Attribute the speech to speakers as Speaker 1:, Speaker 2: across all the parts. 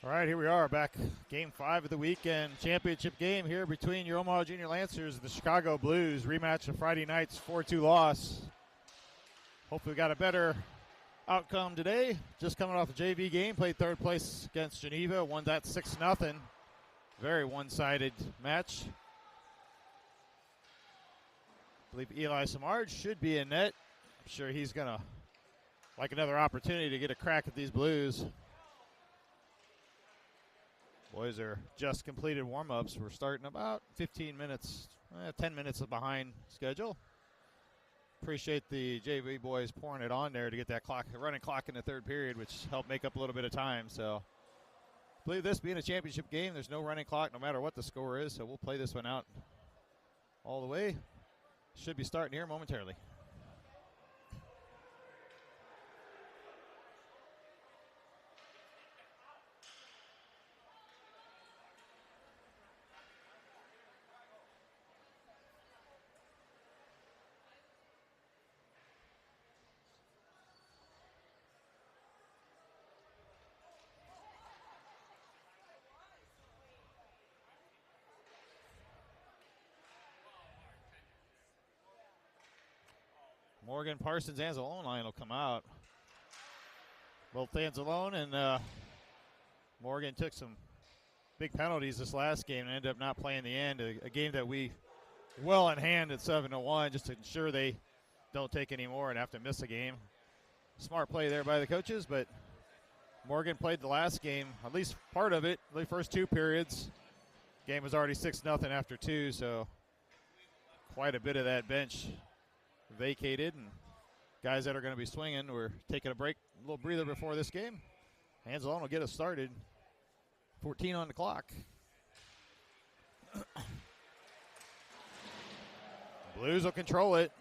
Speaker 1: All right, here we are back. Game 5 of the weekend championship game here between your Omaha Junior Lancers and the Chicago Blues. Rematch of Friday night's 4-2 loss. Hopefully we got a better outcome today. Just coming off a JV game, played third place against Geneva, won that 6-0. Very one-sided match. I believe Eli Samard should be in net. I'm sure he's going to like another opportunity to get a crack at these Blues. Boys are just completed warm-ups. We're starting about 15 minutes, 10 minutes behind schedule. Appreciate the JV boys pouring it on there to get that clock, running clock in the third period, which helped make up a little bit of time. So I believe this being a championship game, there's no running clock no matter what the score is, so we'll play this one out all the way. Should be starting here momentarily. Morgan, Parsons, Anzalone line will come out. Both Anzalone and Morgan took some big penalties this last game and ended up not playing the end. A game that we well in hand at 7-1 just to ensure they don't take any more and have to miss a game. Smart play there by the coaches, but Morgan played the last game, at least part of it, the first two periods. Game was already 6-0 after two, so quite a bit of that bench vacated, and guys that are going to be swinging, we're taking a break, a little breather before this game. Anzalone will get us started. 14 on the clock. Blues will control it.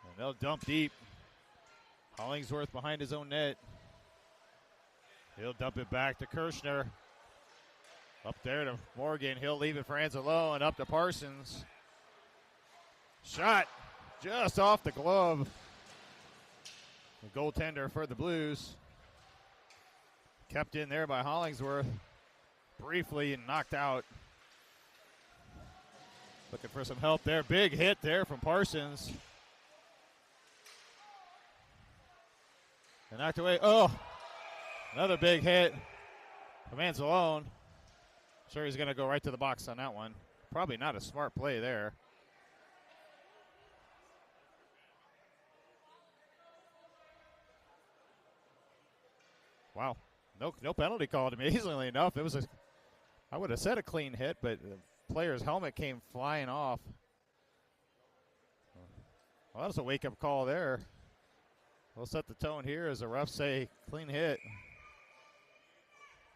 Speaker 1: And they'll dump deep. Hollingsworth behind his own net. He'll dump it back to Kirshner. Up there to Morgan. He'll leave it for Anzalone, and up to Parsons. Shot just off the glove. The goaltender for the Blues. Kept in there by Hollingsworth. Briefly and knocked out. Looking for some help there. Big hit there from Parsons. And knocked away. Oh, another big hit from Anzalone. Sure he's going to go right to the box on that one. Probably not a smart play there. Wow, no penalty called. Amazingly enough, it was I would have said a clean hit, but the player's helmet came flying off. Well, that's a wake-up call there. We'll set the tone here as the refs say clean hit.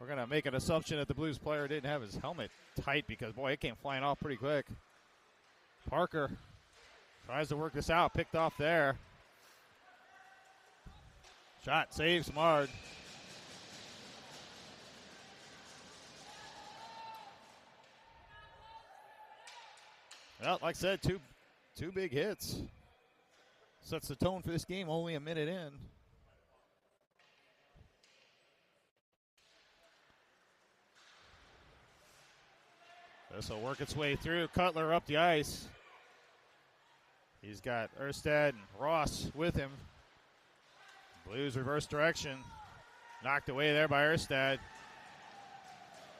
Speaker 1: We're going to make an assumption that the Blues player didn't have his helmet tight because, boy, it came flying off pretty quick. Parker tries to work this out, picked off there. Shot, save, Smart. Well, like I said, two big hits. Sets the tone for this game, only a minute in. This will work its way through. Cutler up the ice. He's got Erstad and Ross with him. Blues reverse direction. Knocked away there by Erstad.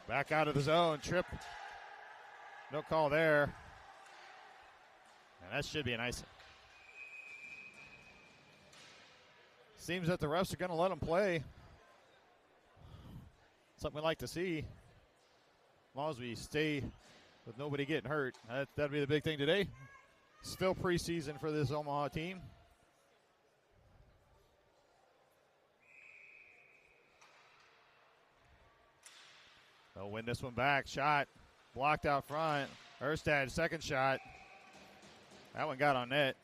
Speaker 1: Back out of the zone. Trip. No call there. And that should be an icing. Seems that the refs are going to let them play. Something we like to see. As long as we stay with nobody getting hurt. That'd be the big thing today. Still preseason for this Omaha team. They'll win this one back. Shot blocked out front. Erstad, second shot. That one got on net.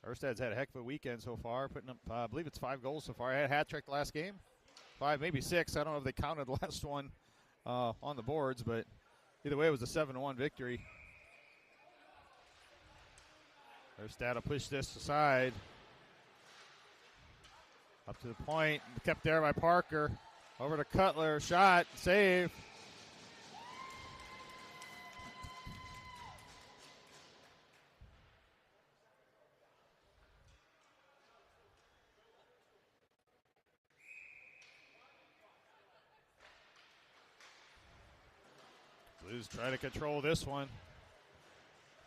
Speaker 1: Erstad's had a heck of a weekend so far, putting up, I believe it's 5 goals so far. I had a hat trick last game. 5, maybe 6. I don't know if they counted the last one on the boards, but either way, it was a 7-1 victory. Erstad will push this aside. Up to the point, kept there by Parker. Over to Cutler, shot, save. Blues try to control this one.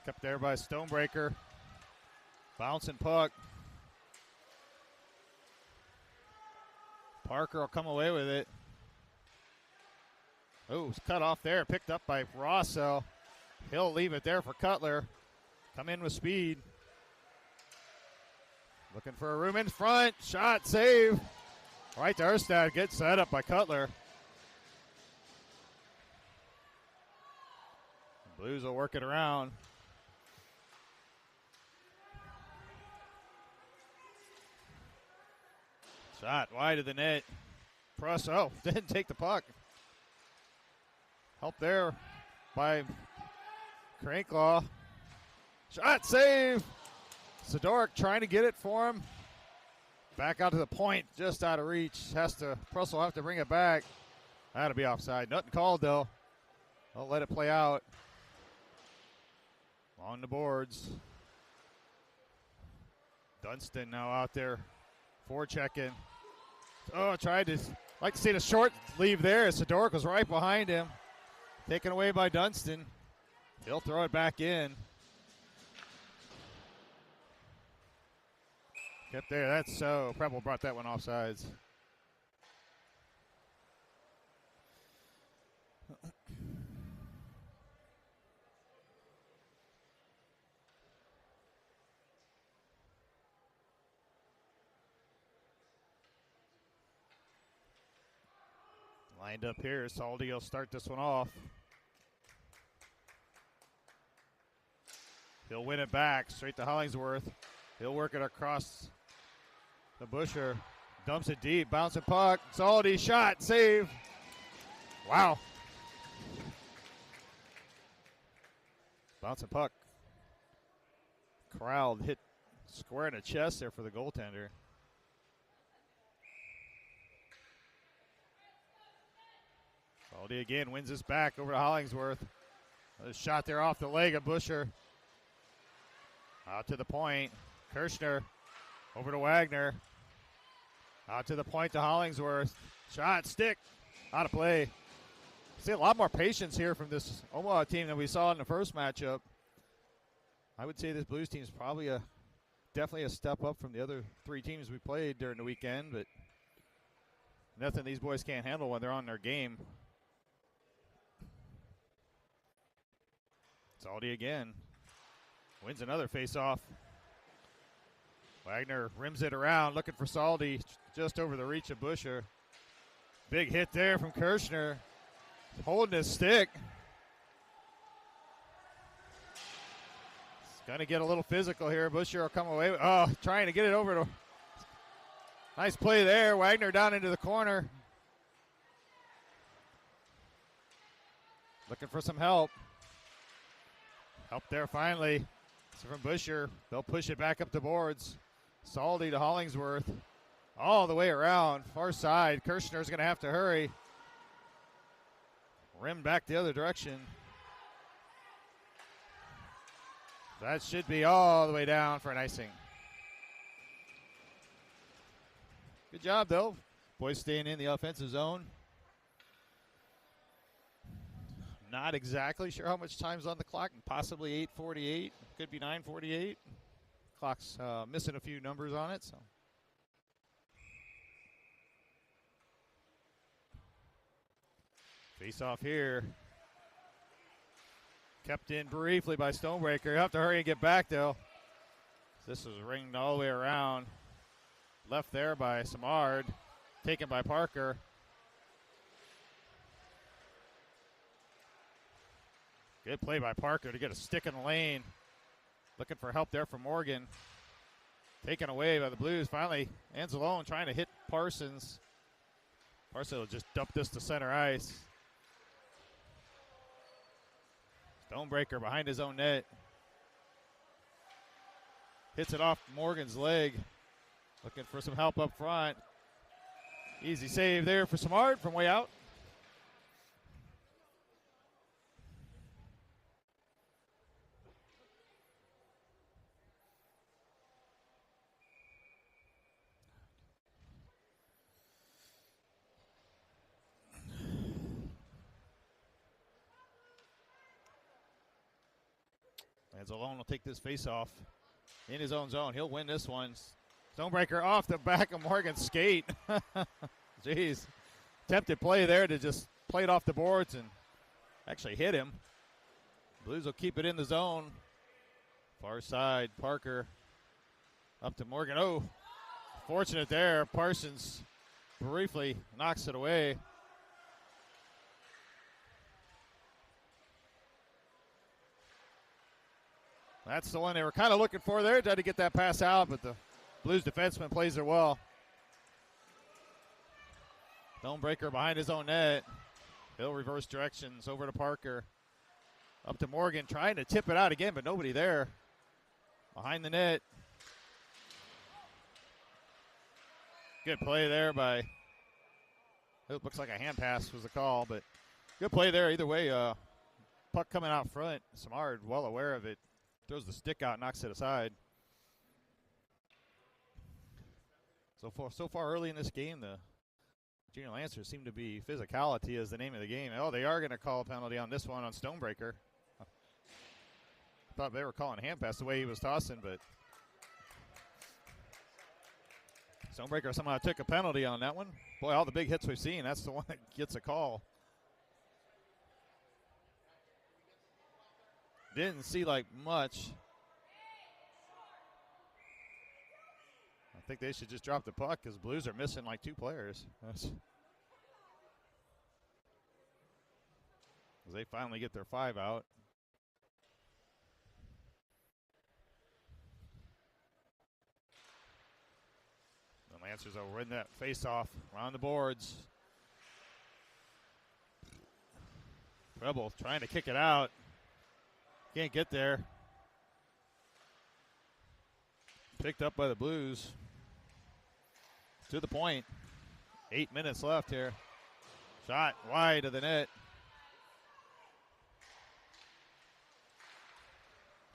Speaker 1: Kept there by Stonebreaker. Bouncing puck. Parker will come away with it. Oh, it's cut off there. Picked up by Rosso. He'll leave it there for Cutler. Come in with speed. Looking for a room in front. Shot, save. Right to Erstad. Gets set up by Cutler. Blues will work it around. Shot wide of the net. Press, didn't take the puck. Help there by Cranklaw. Shot, save. Sidoric trying to get it for him. Back out to the point, just out of reach. Pruss will have to bring it back. That'll be offside. Nothing called though. I'll let it play out. On the boards. Dunstan now out there forechecking. Tried to, like to see the short leave there. Sidoric was right behind him. Taken away by Dunstan. He'll throw it back in. Kept there, that's so. Preble brought that one offsides. Lined up here, Saldi will start this one off. He'll win it back, straight to Hollingsworth. He'll work it across the Busher. Dumps it deep, bouncing puck. Saldi, shot, save. Wow. Bouncing puck. Corralled, hit square in the chest there for the goaltender. Saldi again wins this back over to Hollingsworth. A shot there off the leg of Busher. Out to the point. Kirschner over to Wagner. Out to the point to Hollingsworth. Shot, stick, out of play. See a lot more patience here from this Omaha team than we saw in the first matchup. I would say this Blues team is probably definitely a step up from the other three teams we played during the weekend, but nothing these boys can't handle when they're on their game. Saldi again. Wins another face-off. Wagner rims it around, looking for Saldi, just over the reach of Busher. Big hit there from Kirschner. Holding his stick. He's going to get a little physical here. Busher will come away. Trying to get it over to. Nice play there. Wagner down into the corner. Looking for some help. Help there finally. So from Busher, they'll push it back up the boards. Saldi to Hollingsworth. All the way around. Far side. Kirschner's going to have to hurry. Rim back the other direction. That should be all the way down for an icing. Good job, though. Boys staying in the offensive zone. Not exactly sure how much time's on the clock. Possibly 8:48. Could be 9:48. Clock's missing a few numbers on it. So. Face off here. Kept in briefly by Stonebreaker. You have to hurry and get back, though. This is ringed all the way around. Left there by Samard. Taken by Parker. Good play by Parker to get a stick in the lane. Looking for help there from Morgan. Taken away by the Blues. Finally, Anzalone trying to hit Parsons. Parsons will just dump this to center ice. Stonebreaker behind his own net. Hits it off Morgan's leg. Looking for some help up front. Easy save there for Samard from way out. Anzalone will take this face off in his own zone. He'll win this one. Stonebreaker off the back of Morgan's skate. Jeez. Attempted play there to just play it off the boards and actually hit him. Blues will keep it in the zone. Far side, Parker up to Morgan. Oh, fortunate there. Parsons briefly knocks it away. That's the one they were kind of looking for there. Tried to get that pass out, but the Blues defenseman plays it well. Stonebreaker behind his own net. He'll reverse directions over to Parker. Up to Morgan, trying to tip it out again, but nobody there. Behind the net. Good play there by, it looks like a hand pass was the call, but good play there either way. Puck coming out front. Samard well aware of it. Throws the stick out, knocks it aside. So far early in this game, the Junior Lancers seem to be physicality is the name of the game. Oh, they are going to call a penalty on this one on Stonebreaker. Thought they were calling a hand pass the way he was tossing, but Stonebreaker somehow took a penalty on that one. Boy, all the big hits we've seen, that's the one that gets a call. Didn't see like much. I think they should just drop the puck because Blues are missing like 2 players. As they finally get their 5 out. The Lancers will win that face-off around the boards. Rebel trying to kick it out. Can't get there. Picked up by the Blues. To the point. 8 minutes left here. Shot wide of the net.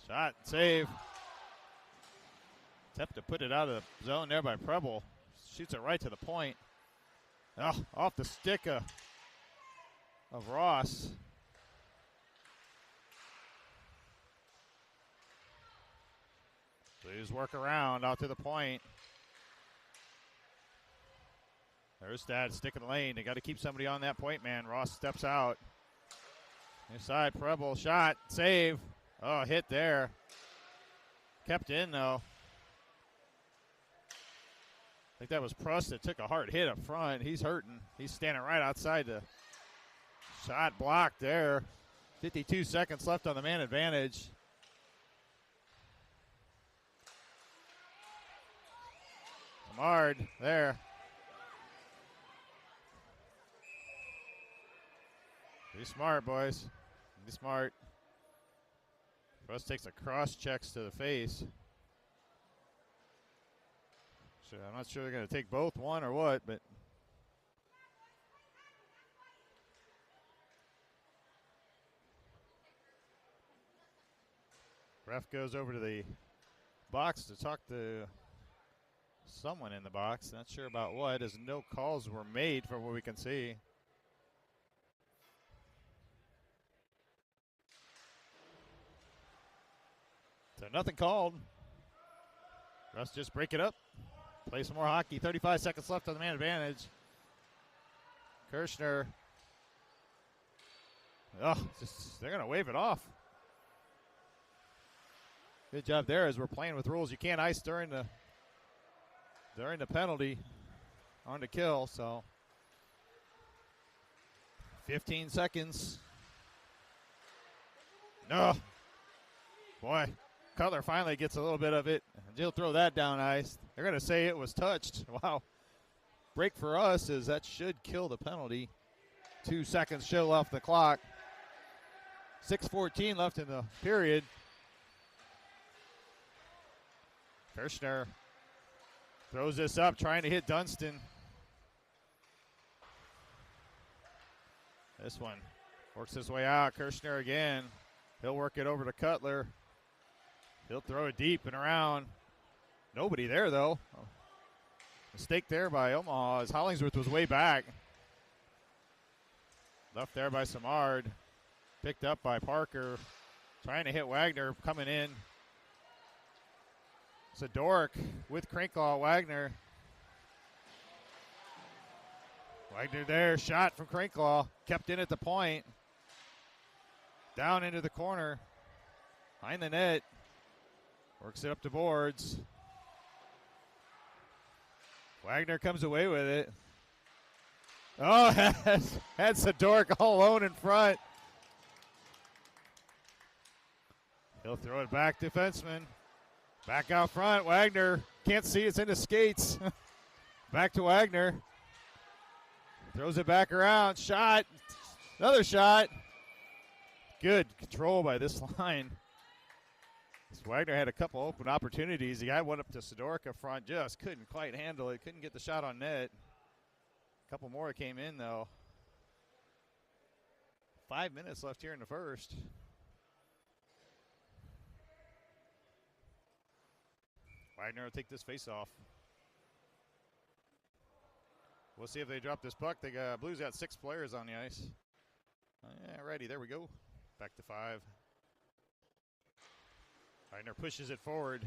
Speaker 1: Shot, save. Attempt to put it out of the zone there by Preble. Shoots it right to the point. Oh, off the stick of Ross. Blues work around out to the point. There's that stick in the lane. They got to keep somebody on that point, man. Ross steps out. Inside, Preble, shot, save. Oh, hit there. Kept in, though. I think that was Pruss that took a hard hit up front. He's hurting. He's standing right outside the shot blocked there. 52 seconds left on the man advantage. Samard there. Be smart, boys. Be smart. Russ takes a cross checks to the face. So I'm not sure they're going to take both, one or what, but ref goes over to the box to talk to someone in the box. Not sure about what, as no calls were made from what we can see. So nothing called. Russ just break it up. Play some more hockey. 35 seconds left on the man advantage. Kirshner. Oh, they're going to wave it off. Good job there as we're playing with rules. You can't ice during the penalty on the kill, so 15 seconds. No. Boy, Cutler finally gets a little bit of it. And he'll throw that down ice. They're going to say it was touched. Wow. Break for us as that should kill the penalty. 2 seconds still off the clock. 6:14 left in the period. Kirshner throws this up, trying to hit Dunston. This one works his way out. Kirshner again. He'll work it over to Cutler. He'll throw it deep and around. Nobody there, though. Mistake there by Omaha as Hollingsworth was way back. Left there by Samard. Picked up by Parker. Trying to hit Wagner coming in. Zadorek with Cranklaw. Wagner. Wagner there. Shot from Cranklaw. Kept in at the point. Down into the corner. Behind the net. Works it up to boards. Wagner comes away with it. Oh, had Zadorek all alone in front. He'll throw it back, defenseman. Back out front, Wagner. Can't see, it's in his skates. Back to Wagner. Throws it back around, shot. Another shot. Good control by this line. Wagner had a couple open opportunities. He got one up to Zadorek up front, just couldn't quite handle it. Couldn't get the shot on net. A couple more came in, though. 5 minutes left here in the first. Wagner will take this face off. We'll see if they drop this puck. Blues got 6 players on the ice. Alrighty, there we go. Back to 5. Wagner pushes it forward.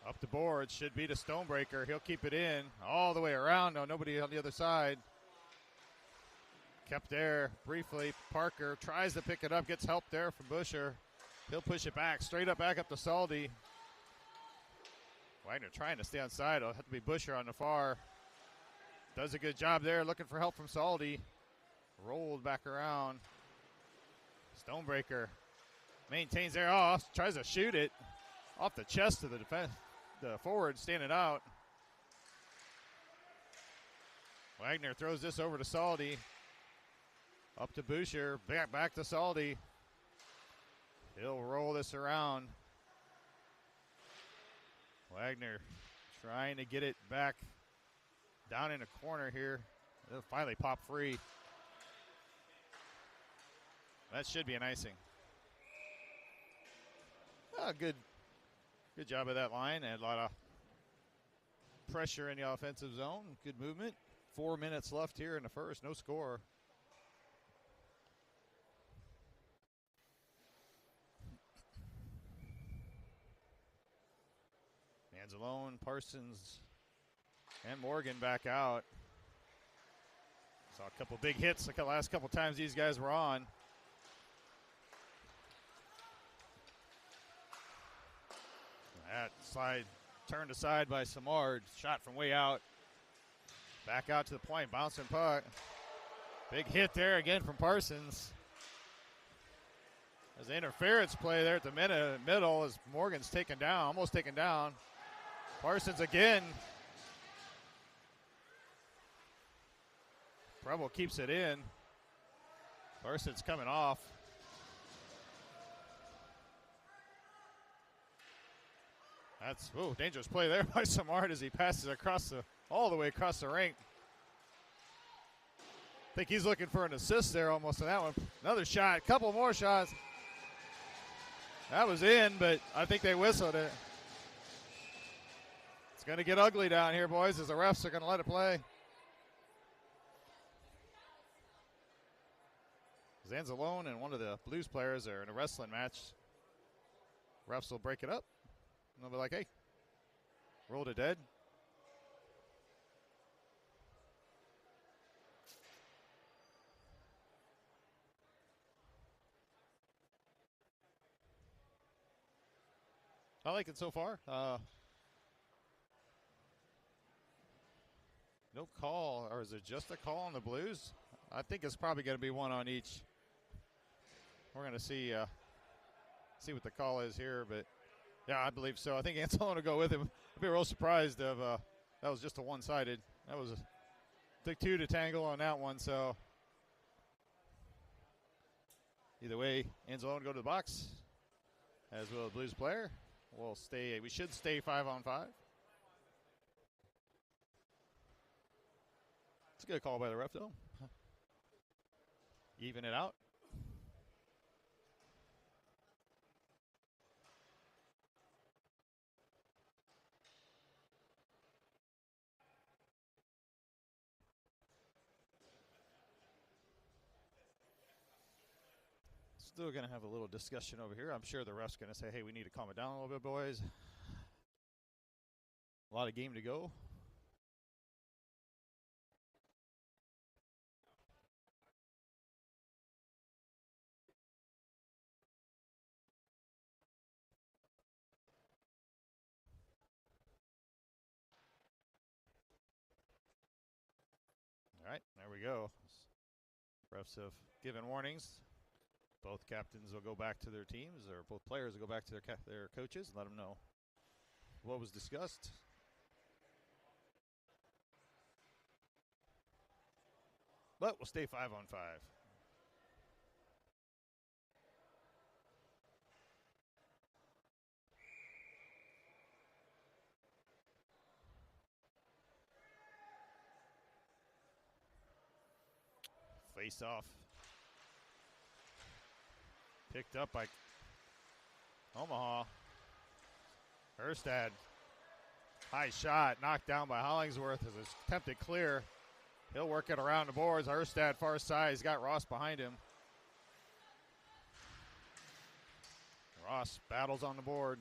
Speaker 1: Up the board, should be to Stonebreaker. He'll keep it in all the way around. No, nobody on the other side. Kept there briefly. Parker tries to pick it up, gets help there from Busher. He'll push it back, straight up, back up to Saldi. Wagner trying to stay on side. It'll have to be Busher on the far. Does a good job there, looking for help from Saldi. Rolled back around. Stonebreaker maintains there off, tries to shoot it off the chest of the forward standing out. Wagner throws this over to Saldi. Up to Boucher, back to Saldi. He'll roll this around. Wagner trying to get it back down in the corner here. It'll finally pop free. That should be an icing. Good job of that line. And a lot of pressure in the offensive zone. Good movement. 4 minutes left here in the first. No score. Manzalone, Parsons, and Morgan back out. Saw a couple big hits like the last couple times these guys were on. That slide turned aside by Samard. Shot from way out. Back out to the point. Bouncing puck. Big hit there again from Parsons. There's an interference play there at the middle as Morgan's taken down, almost taken down. Parsons again. Preble keeps it in. Parsons coming off. That's dangerous play there by Samard as he passes all the way across the rink. I think he's looking for an assist there almost on that one. Another shot, couple more shots. That was in, but I think they whistled it. It's going to get ugly down here, boys, as the refs are going to let it play. Zanzalone and one of the Blues players are in a wrestling match. Refs will break it up. And they'll be like, hey, roll to dead. I like it so far. No call, or is it just a call on the Blues? I think it's probably going to be one on each. We're going to see what the call is here, but yeah, I believe so. I think Anselon will go with him. I'd be real surprised if that was just a one-sided. That was took 2 to tangle on that one, so either way, Anselon will go to the box, as will the Blues player. We should stay 5-on-5. It's a good call by the ref, though. even it out. Still going to have a little discussion over here. I'm sure the ref's going to say, hey, we need to calm it down a little bit, boys. A lot of game to go. All right, there we go. Refs have given warnings. Both captains will go back to their teams, or both players will go back to their coaches and let them know what was discussed. But we'll stay 5-on-5. Face off. Picked up by Omaha. Erstad. High shot. Knocked down by Hollingsworth as it's attempted clear. He'll work it around the boards. Erstad far side. He's got Ross behind him. Ross battles on the board.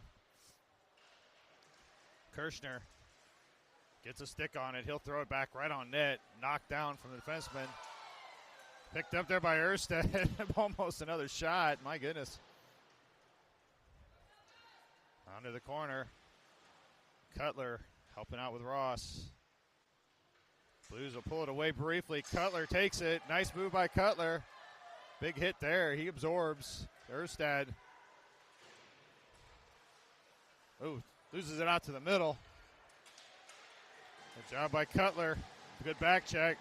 Speaker 1: Kirschner gets a stick on it. He'll throw it back right on net. Knocked down from the defenseman. Picked up there by Erstad. Almost another shot. My goodness. Onto the corner. Cutler helping out with Ross. Blues will pull it away briefly. Cutler takes it. Nice move by Cutler. Big hit there. He absorbs. Erstad. Ooh, loses it out to the middle. Good job by Cutler. Good back check.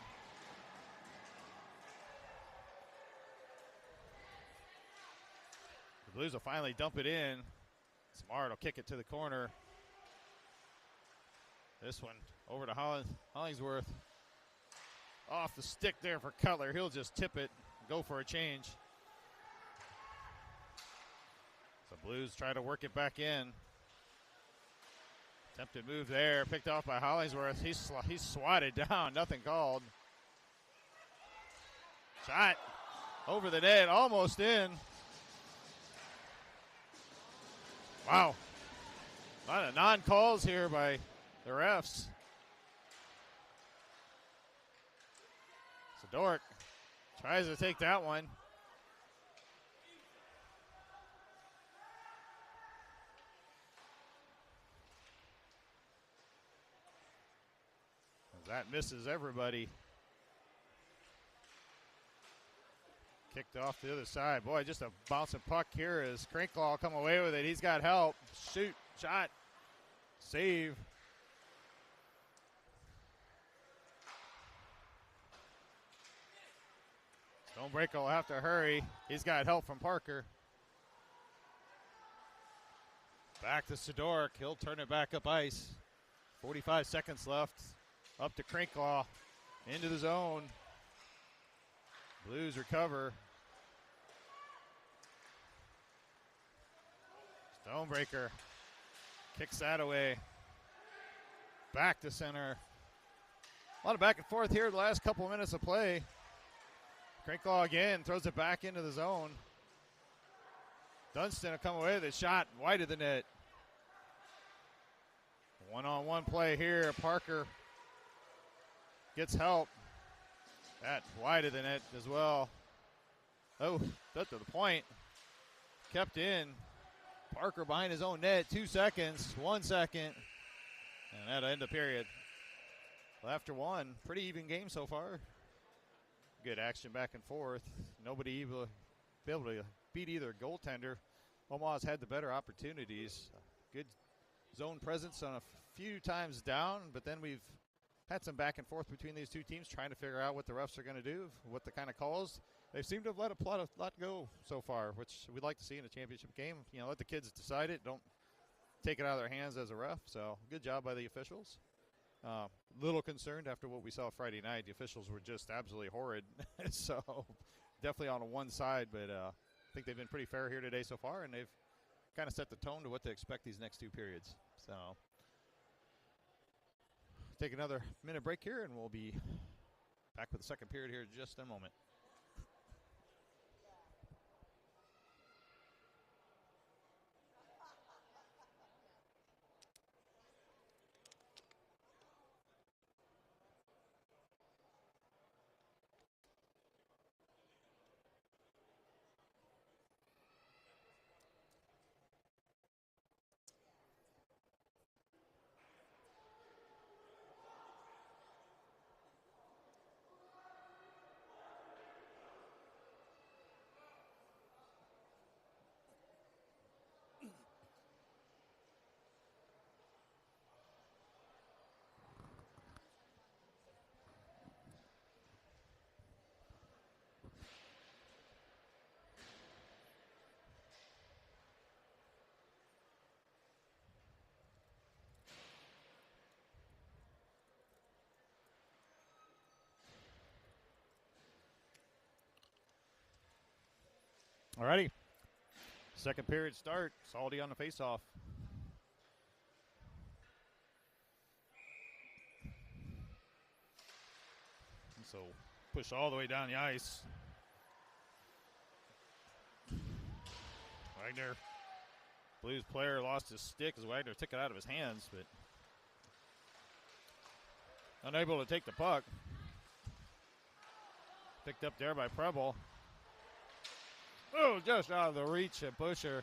Speaker 1: The Blues will finally dump it in. Smart will kick it to the corner. This one over to Hollingsworth. Off the stick there for Cutler. He'll just tip it, go for a change. So Blues try to work it back in. Attempted move there, picked off by Hollingsworth. He's swatted down, nothing called. Shot over the net, almost in. Wow. A lot of non-calls here by the refs. Dork tries to take that one. That misses everybody. Kicked off the other side. Boy, just a bouncing puck here as Cranklaw will come away with it. He's got help. Shoot, shot, save. Stonebreaker will have to hurry. He's got help from Parker. Back to Sidoric. He'll turn it back up ice. 45 seconds left. Up to Cranklaw. Into the zone. Blues recover. Stonebreaker kicks that away. Back to center. A lot of back and forth here the last couple of minutes of play. Cranklaw again throws it back into the zone. Dunstan will come away with a shot wide of the net. One-on-one play here. Parker gets help. That wide of the net as well. Oh, that's to the point. Kept in. Parker behind his own net. 2 seconds. 1 second. And that'll end the period. Well, after one, pretty even game so far. Good action back and forth. Nobody be able to beat either goaltender. Omaha's had the better opportunities. Good zone presence on a few times down, but then we've had some back and forth between these two teams trying to figure out what the refs are going to do, what the kind of calls. They seem to have let a lot go so far, which we'd like to see in a championship game. You know, let the kids decide it. Don't take it out of their hands as a ref. So good job by the officials. Little concerned after what we saw Friday night. The officials were just absolutely horrid. So definitely on one side, but I think they've been pretty fair here today so far, and they've kind of set the tone to what to expect these next 2 periods. So take another minute break here, and we'll be back with the second period here in just a moment. Alrighty. Second period start. Salty on the faceoff. So push all the way down the ice. Wagner, Blues player, lost his stick as Wagner took it out of his hands, but unable to take the puck. Picked up there by Preble. Oh, just out of the reach of Busher.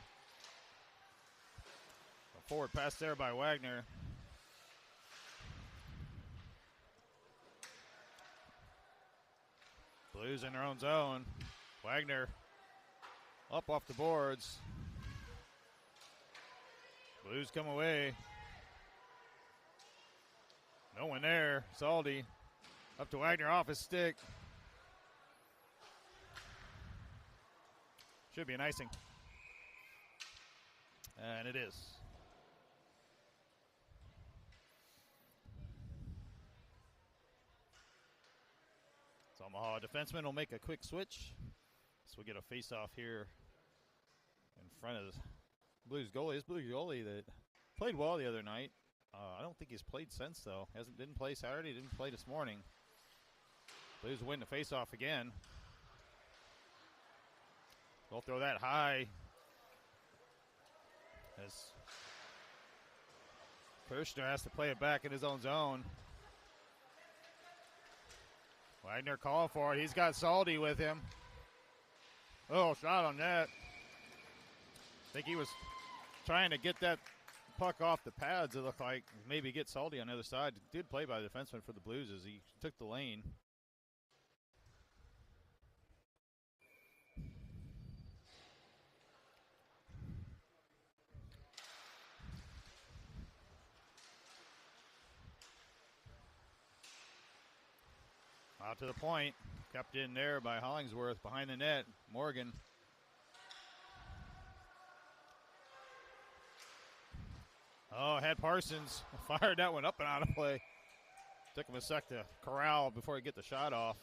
Speaker 1: A forward pass there by Wagner. Blues in their own zone. Wagner up off the boards. Blues come away. No one there. Salty up to Wagner off his stick. Should be an icing. And it is. So Omaha defenseman will make a quick switch. So we get a face-off here in front of the Blues goalie. This Blues goalie that played well the other night. I don't think he's played since, though. Didn't play Saturday, didn't play this morning. Blues win the face-off again. We'll throw that high as Kirshner has to play it back in his own zone. Wagner calling for it. He's got Salty with him. Oh, shot on net. I think he was trying to get that puck off the pads, it looked like. Maybe get Salty on the other side. Did play by the defenseman for the Blues as he took the lane. Out to the point. Kept in there by Hollingsworth behind the net. Morgan. Oh, had Parsons fired that one up and out of play. Took him a sec to corral before he get the shot off.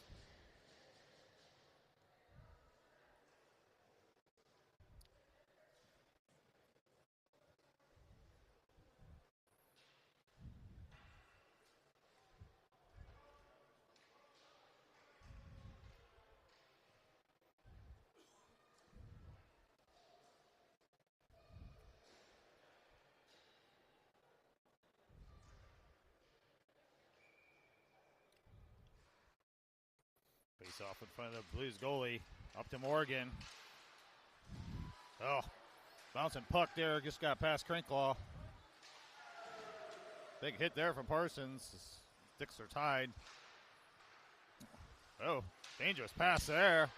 Speaker 1: Face off in front of the Blues goalie. Up to Morgan. Oh, bouncing puck there. Just got past Crinklaw. Big hit there from Parsons. Sticks are tied. Oh, dangerous pass there.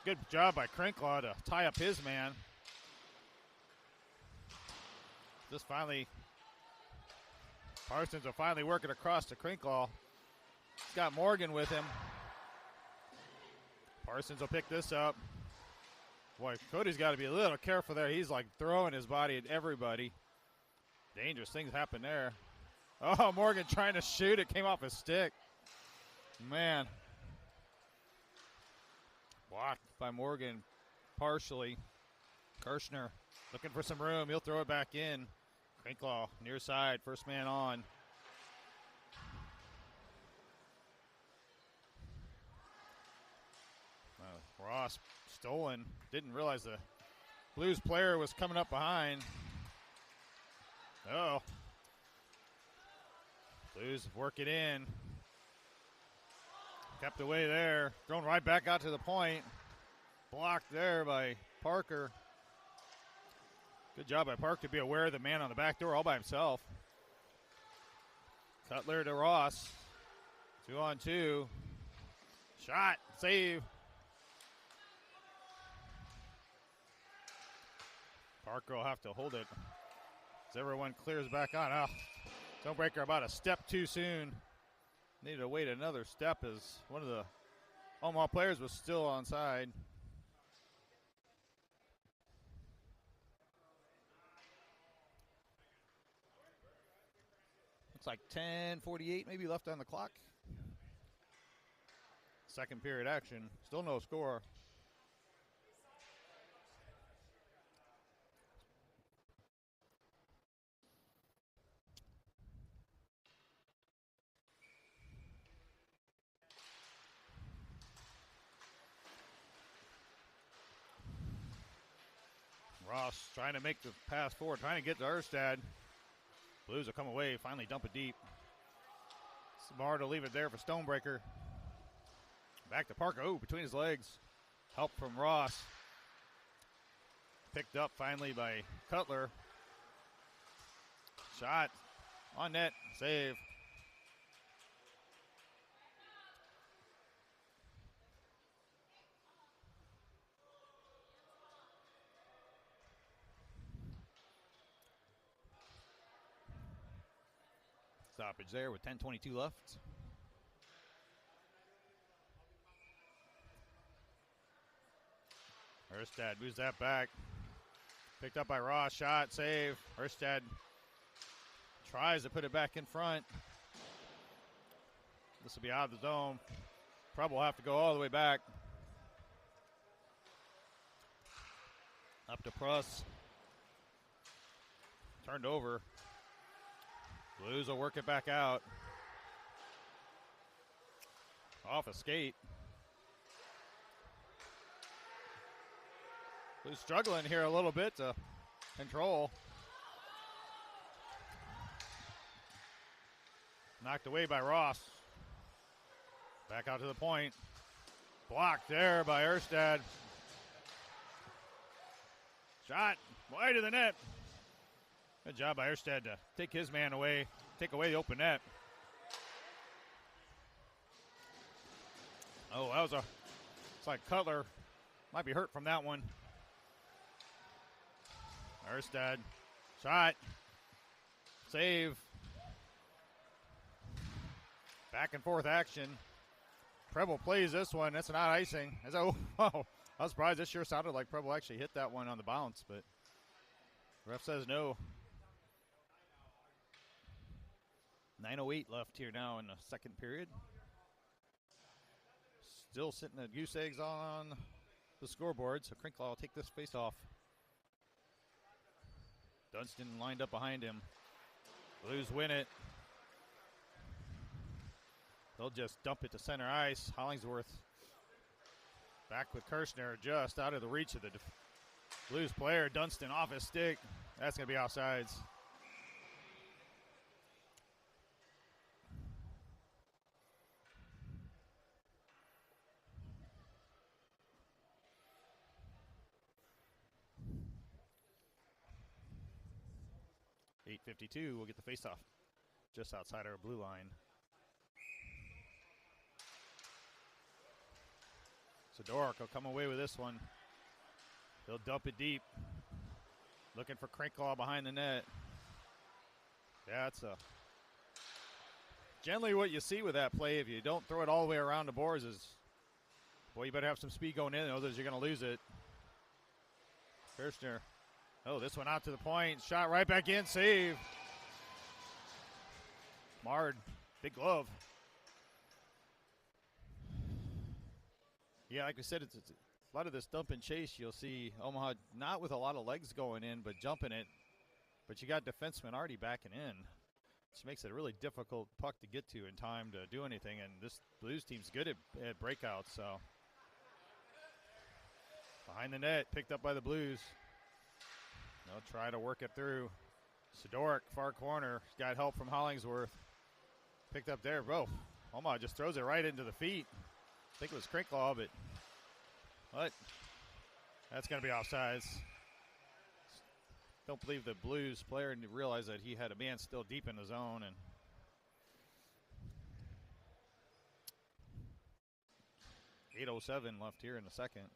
Speaker 1: Good job by Crinklaw to tie up his man. Just finally, Parsons are finally working across to Crinklaw. He's got Morgan with him. Parsons will pick this up. Boy, Cody's got to be a little careful there. He's like throwing his body at everybody. Dangerous things happen there. Oh, Morgan trying to shoot. It came off his stick. Man. Blocked by Morgan partially. Kirshner looking for some room. He'll throw it back in. Cranklaw near side. First man on. Ross stolen. Didn't realize the Blues player was coming up behind. Oh. Blues work it in. Kept away there. Thrown right back out to the point. Blocked there by Parker. Good job by Parker to be aware of the man on the back door all by himself. Cutler to Ross. 2-on-2. Shot. Save. Parker will have to hold it as everyone clears back on. Oh, Stonebreaker about a step too soon. Needed to wait another step as one of the Omaha players was still onside. Looks like 10:48 maybe left on the clock. Second period action. Still no score. Ross trying to make the pass forward, trying to get to Erstad. Blues will come away, finally dump it deep. Smart to leave it there for Stonebreaker. Back to Parker. Oh, between his legs. Help from Ross. Picked up finally by Cutler. Shot on net. Save. Stoppage there with 10:22 left. Erstad moves that back. Picked up by Ross. Shot, save. Erstad tries to put it back in front. This will be out of the zone. Probably will have to go all the way back. Up to Pruss. Turned over. Blues will work it back out. Off a skate. Blues struggling here a little bit to control. Knocked away by Ross. Back out to the point. Blocked there by Erstad. Shot wide of the net. Good job by Erstad to take his man away, take away the open net. Oh, that was it's like Cutler might be hurt from that one. Erstad, shot, save. Back and forth action. Preble plays this one. That's not icing. I was surprised. This sure sounded like Preble actually hit that one on the bounce, but the ref says no. 9:08 left here now in the second period. Still sitting at goose eggs on the scoreboard, so Cranklaw will take this face off. Dunstan lined up behind him. Blues win it. They'll just dump it to center ice. Hollingsworth back with Kirshner, just out of the reach of the Blues player. Dunstan off his stick. That's going to be offsides. .52, we'll get the face-off just outside our blue line. Sidoruk will come away with this one. He'll dump it deep. Looking for Cranklaw behind the net. Yeah, it's generally what you see with that play. If you don't throw it all the way around the boards is, boy, you better have some speed going in, otherwise you're going to lose it. Kirshner. Oh, this one out to the point. Shot right back in. Save. Marred. Big glove. Yeah, like we said, it's a lot of this dump and chase. You'll see Omaha not with a lot of legs going in, but jumping it. But you got defensemen already backing in, which makes it a really difficult puck to get to in time to do anything. And this Blues team's good at breakouts. So behind the net, picked up by the Blues. They'll try to work it through. Sidoric, far corner, got help from Hollingsworth. Picked up there, bro. Omaha just throws it right into the feet. I think it was Crinklaw, but that's going to be offsides. Don't believe the Blues player realized that he had a man still deep in the zone. And .807 left here in the second.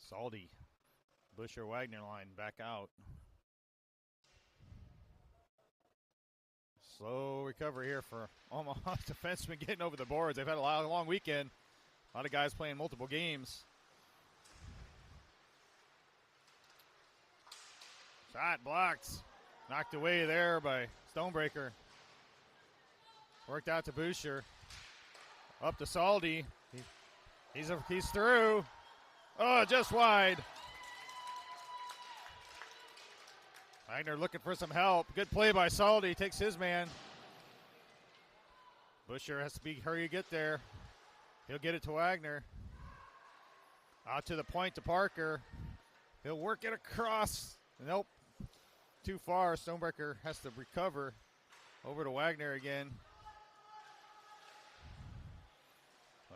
Speaker 1: Salty, Busher-Wagner line back out. Slow recovery here for Omaha defensemen getting over the boards. They've had a long weekend. A lot of guys playing multiple games. Shot blocked. Knocked away there by Stonebreaker. Worked out to Boucher. Up to Salty. He's through. Oh, just wide. Wagner looking for some help. Good play by Salty. Takes his man. Busher has to hurry to get there. He'll get it to Wagner. Out to the point to Parker. He'll work it across. Nope. Too far. Stonebreaker has to recover. Over to Wagner again.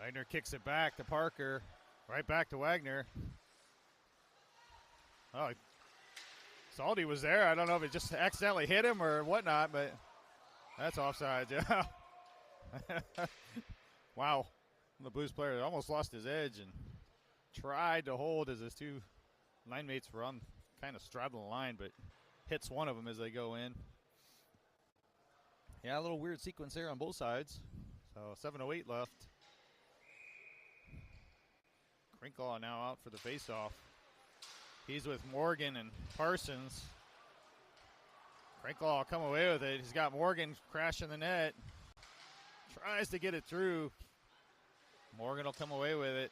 Speaker 1: Wagner kicks it back to Parker. Right back to Wagner. Oh, Salty was there. I don't know if it just accidentally hit him or whatnot, but that's offside. Yeah. Wow. The Blues player almost lost his edge and tried to hold as his two line mates were on kind of straddling the line, but hits one of them as they go in. Yeah, a little weird sequence there on both sides. So 7:08 left. Crinklaw now out for the faceoff. He's with Morgan and Parsons. Crinklaw will come away with it. He's got Morgan crashing the net. Tries to get it through. Morgan will come away with it.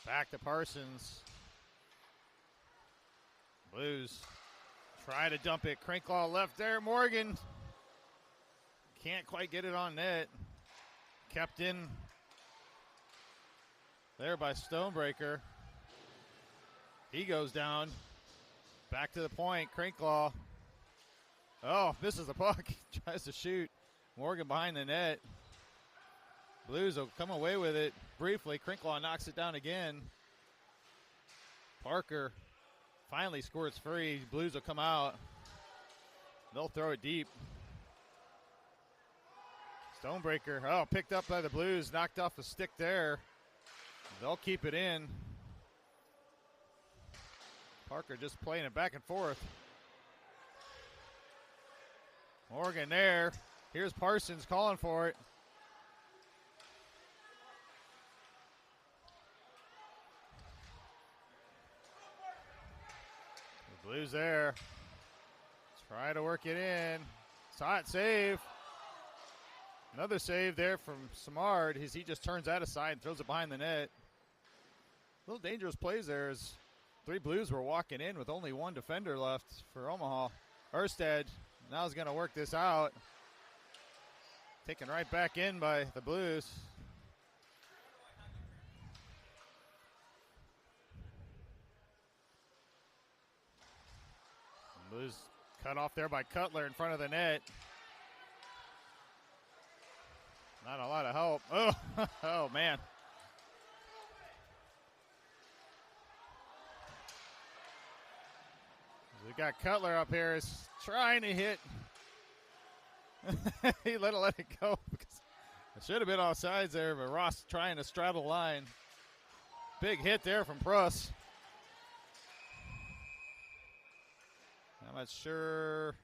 Speaker 1: Back to Parsons. Blues try to dump it. Crinklaw left there. Morgan can't quite get it on net. Kept in there by Stonebreaker. He goes down. Back to the point. Crinklaw. Oh, misses the puck. Tries to shoot. Morgan behind the net. Blues will come away with it briefly. Crinklaw knocks it down again. Parker finally scores free. Blues will come out. They'll throw it deep. Stonebreaker, picked up by the Blues. Knocked off the stick there. They'll keep it in. Parker just playing it back and forth. Morgan there. Here's Parsons calling for it. The Blues there. Try to work it in. Saw it, save. Another save there from Samard as he just turns that aside and throws it behind the net. Little dangerous plays there as three Blues were walking in with only one defender left for Omaha. Erstad now is going to work this out. Taken right back in by the Blues. Blues cut off there by Cutler in front of the net. Not a lot of help. Oh, oh man. We got Cutler up here is trying to hit. He let it go because it should have been offsides there, but Ross trying to straddle the line. Big hit there from Pruss. I'm not sure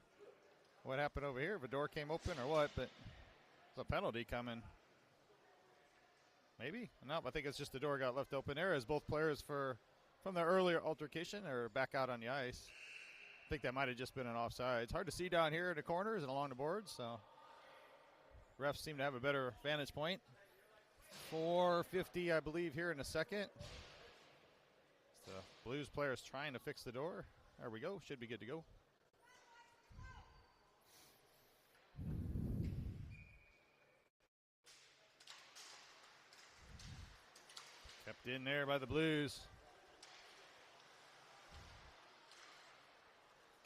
Speaker 1: what happened over here. If a door came open or what, but there's a penalty coming. Maybe? No, I think it's just the door got left open there as both players from the earlier altercation are back out on the ice. I think that might have just been an offside. It's hard to see down here in the corners and along the boards, so. refs seem to have a better vantage point. 4:50, I believe, here in a second. The Blues players trying to fix the door. There we go. Should be good to go. Kept in there by the Blues.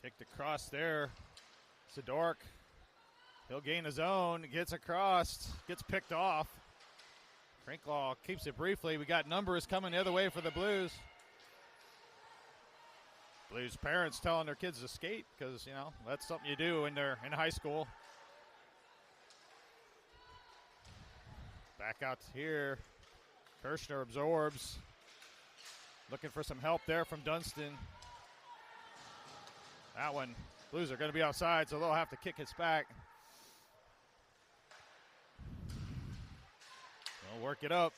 Speaker 1: Kicked across there. Sidork. He'll gain his own. Gets across. Gets picked off. Crinklaw keeps it briefly. We got numbers coming the other way for the Blues. Blues parents telling their kids to skate because, you know, that's something you do when they're in high school. Back out here. Kirshner absorbs. Looking for some help there from Dunstan. That one, Blues are going to be outside, so they'll have to kick it back. They'll work it up.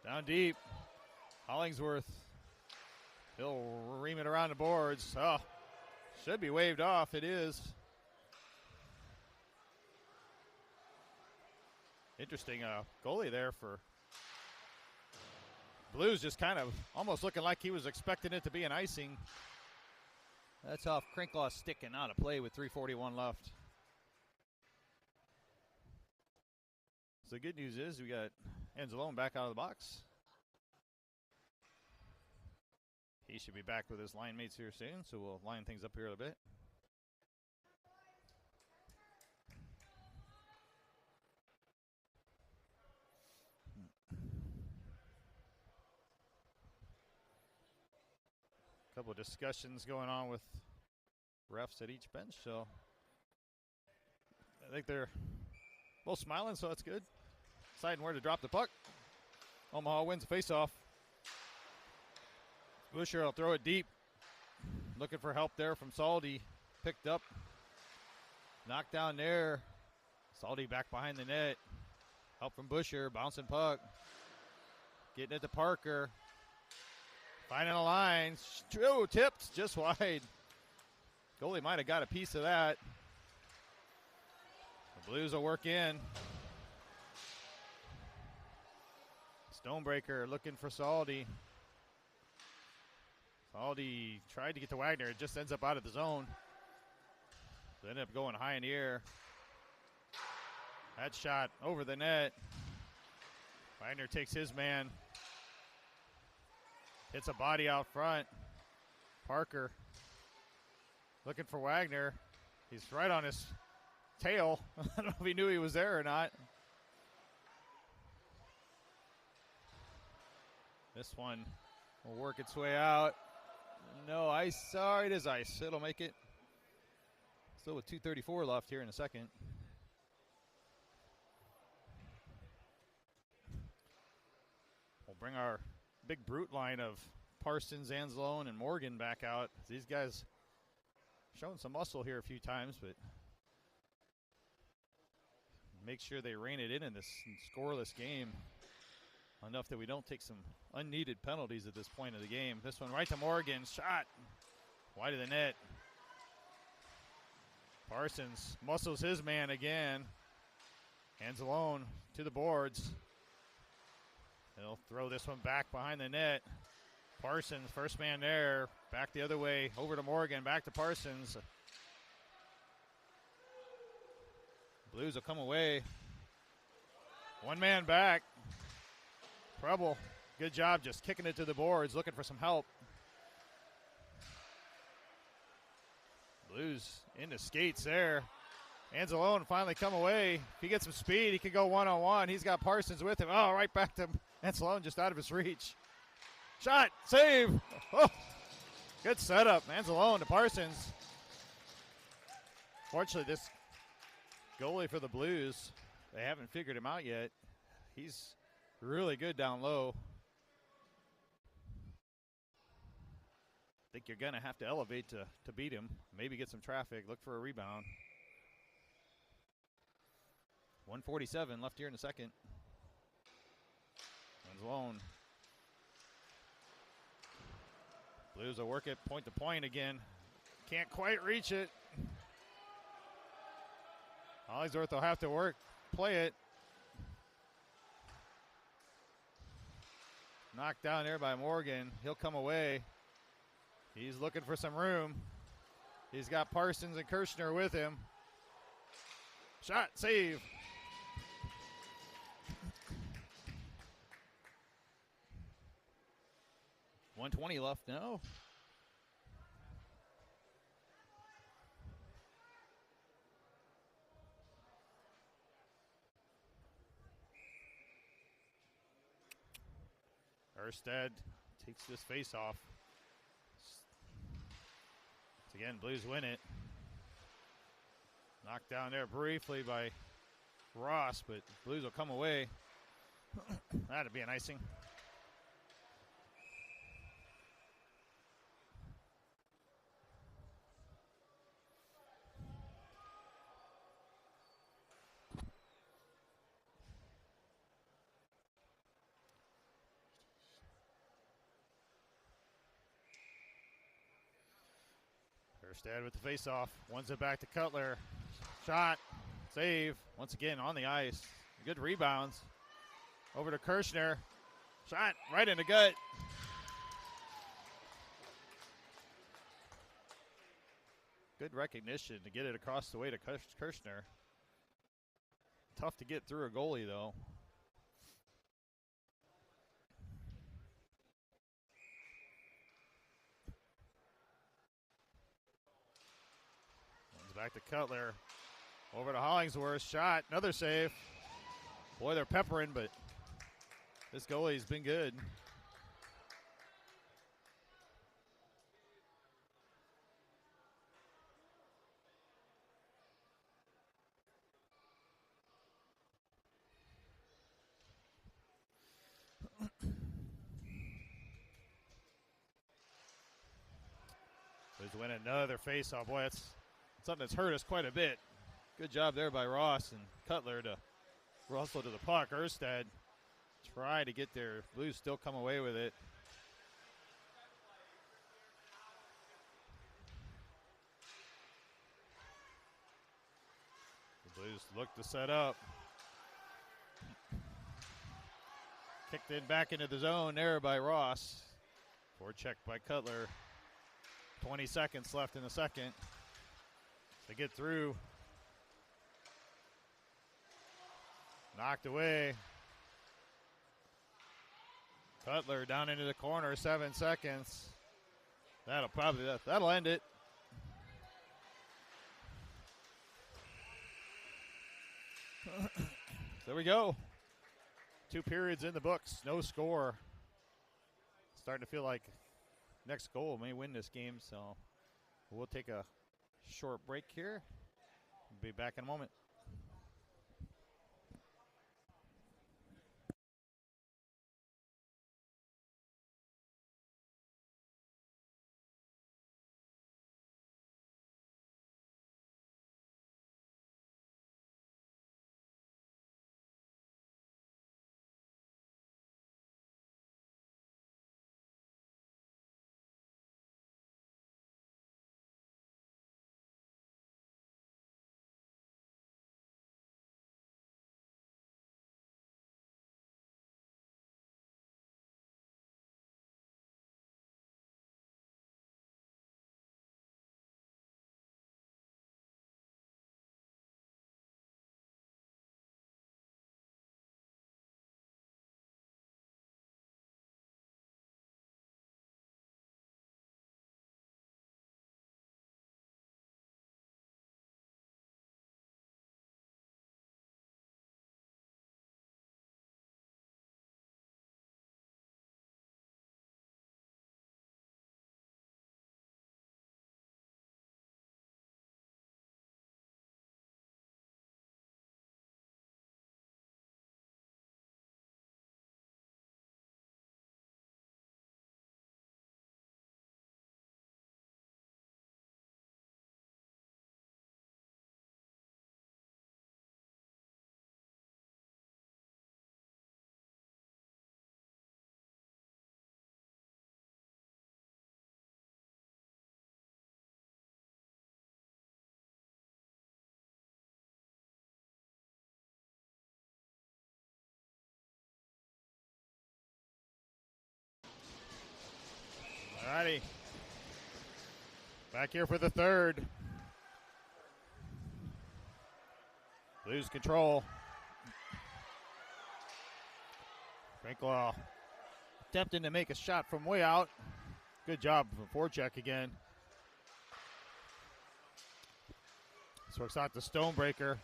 Speaker 1: Down deep. Hollingsworth. He'll ream it around the boards. Oh, should be waved off. It is. Interesting goalie there for Blues, just kind of almost looking like he was expecting it to be an icing. That's off Crinklaw sticking out of play with 3:41 left. So the good news is we got Anzalone back out of the box. He should be back with his line mates here soon, so we'll line things up here a bit. Couple of discussions going on with refs at each bench, so I think they're both smiling, so that's good. Deciding where to drop the puck. Omaha wins the faceoff. Busher will throw it deep. Looking for help there from Saldi. Picked up. Knocked down there. Saldi back behind the net. Help from Busher. Bouncing puck. Getting it to Parker. Finding a line. Oh, tipped just wide. Goalie might have got a piece of that. The Blues will work in. Stonebreaker looking for Saldi. Saldi tried to get to Wagner. It just ends up out of the zone. They ended up going high in the air. That shot over the net. Wagner takes his man. Hits a body out front. Parker looking for Wagner. He's right on his tail. I don't know if he knew he was there or not. This one will work its way out. No ice. Sorry, it is ice. It'll make it. Still with 2:34 left here in a second. We'll bring our big brute line of Parsons, Anzalone, and Morgan back out. These guys showing some muscle here a few times, but make sure they rein it in this scoreless game enough that we don't take some unneeded penalties at this point of the game. This one right to Morgan. Shot wide of the net. Parsons muscles his man again. Anzalone to the boards. He'll throw this one back behind the net. Parsons, first man there. Back the other way, over to Morgan, back to Parsons. Blues will come away. One man back. Preble, good job just kicking it to the boards, looking for some help. Blues into skates there. Anzalone finally come away. If he gets some speed, he can go one-on-one. He's got Parsons with him. Oh, right back to Anzalone, just out of his reach. Shot, save. Oh, good setup. Anzalone to Parsons. Fortunately, this goalie for the Blues, they haven't figured him out yet. He's really good down low. I think you're going to have to elevate to beat him. Maybe get some traffic. Look for a rebound. 1:47 left here in the second. Anzalone. Blues will work it point to point again. Can't quite reach it. Hollingsworth will have to work play it. Knocked down there by Morgan. He'll come away. He's looking for some room. He's got Parsons and Kirshner with him. Shot, save. .120 left now. Erstad takes this face off. Again, Blues win it. Knocked down there briefly by Ross, but Blues will come away. That'd be an icing. Erstad with the face-off. One's it back to Cutler. Shot. Save. Once again on the ice. Good rebounds. Over to Kirshner. Shot right in the gut. Good recognition to get it across the way to Kirshner. Tough to get through a goalie, though. Back to Cutler. Over to Hollingsworth. Shot. Another save. Boy, they're peppering, but this goalie's been good. Blues win another faceoff. Boy, that's something that's hurt us quite a bit. Good job there by Ross and Cutler to rustle to the puck. Erstad try to get there. Blues still come away with it. The Blues look to set up. Kicked in back into the zone there by Ross. Forecheck by Cutler. 20 seconds left in the second. They get through. Knocked away. Cutler down into the corner, 7 seconds. That'll end it. There we go. 2 periods in the books, no score. Starting to feel like next goal may win this game, so we'll take a short break here. We'll be back in a moment. Back here for the third. Lose control. Franklaw attempting to make a shot from way out. Good job for forecheck again. This works out the Stonebreaker.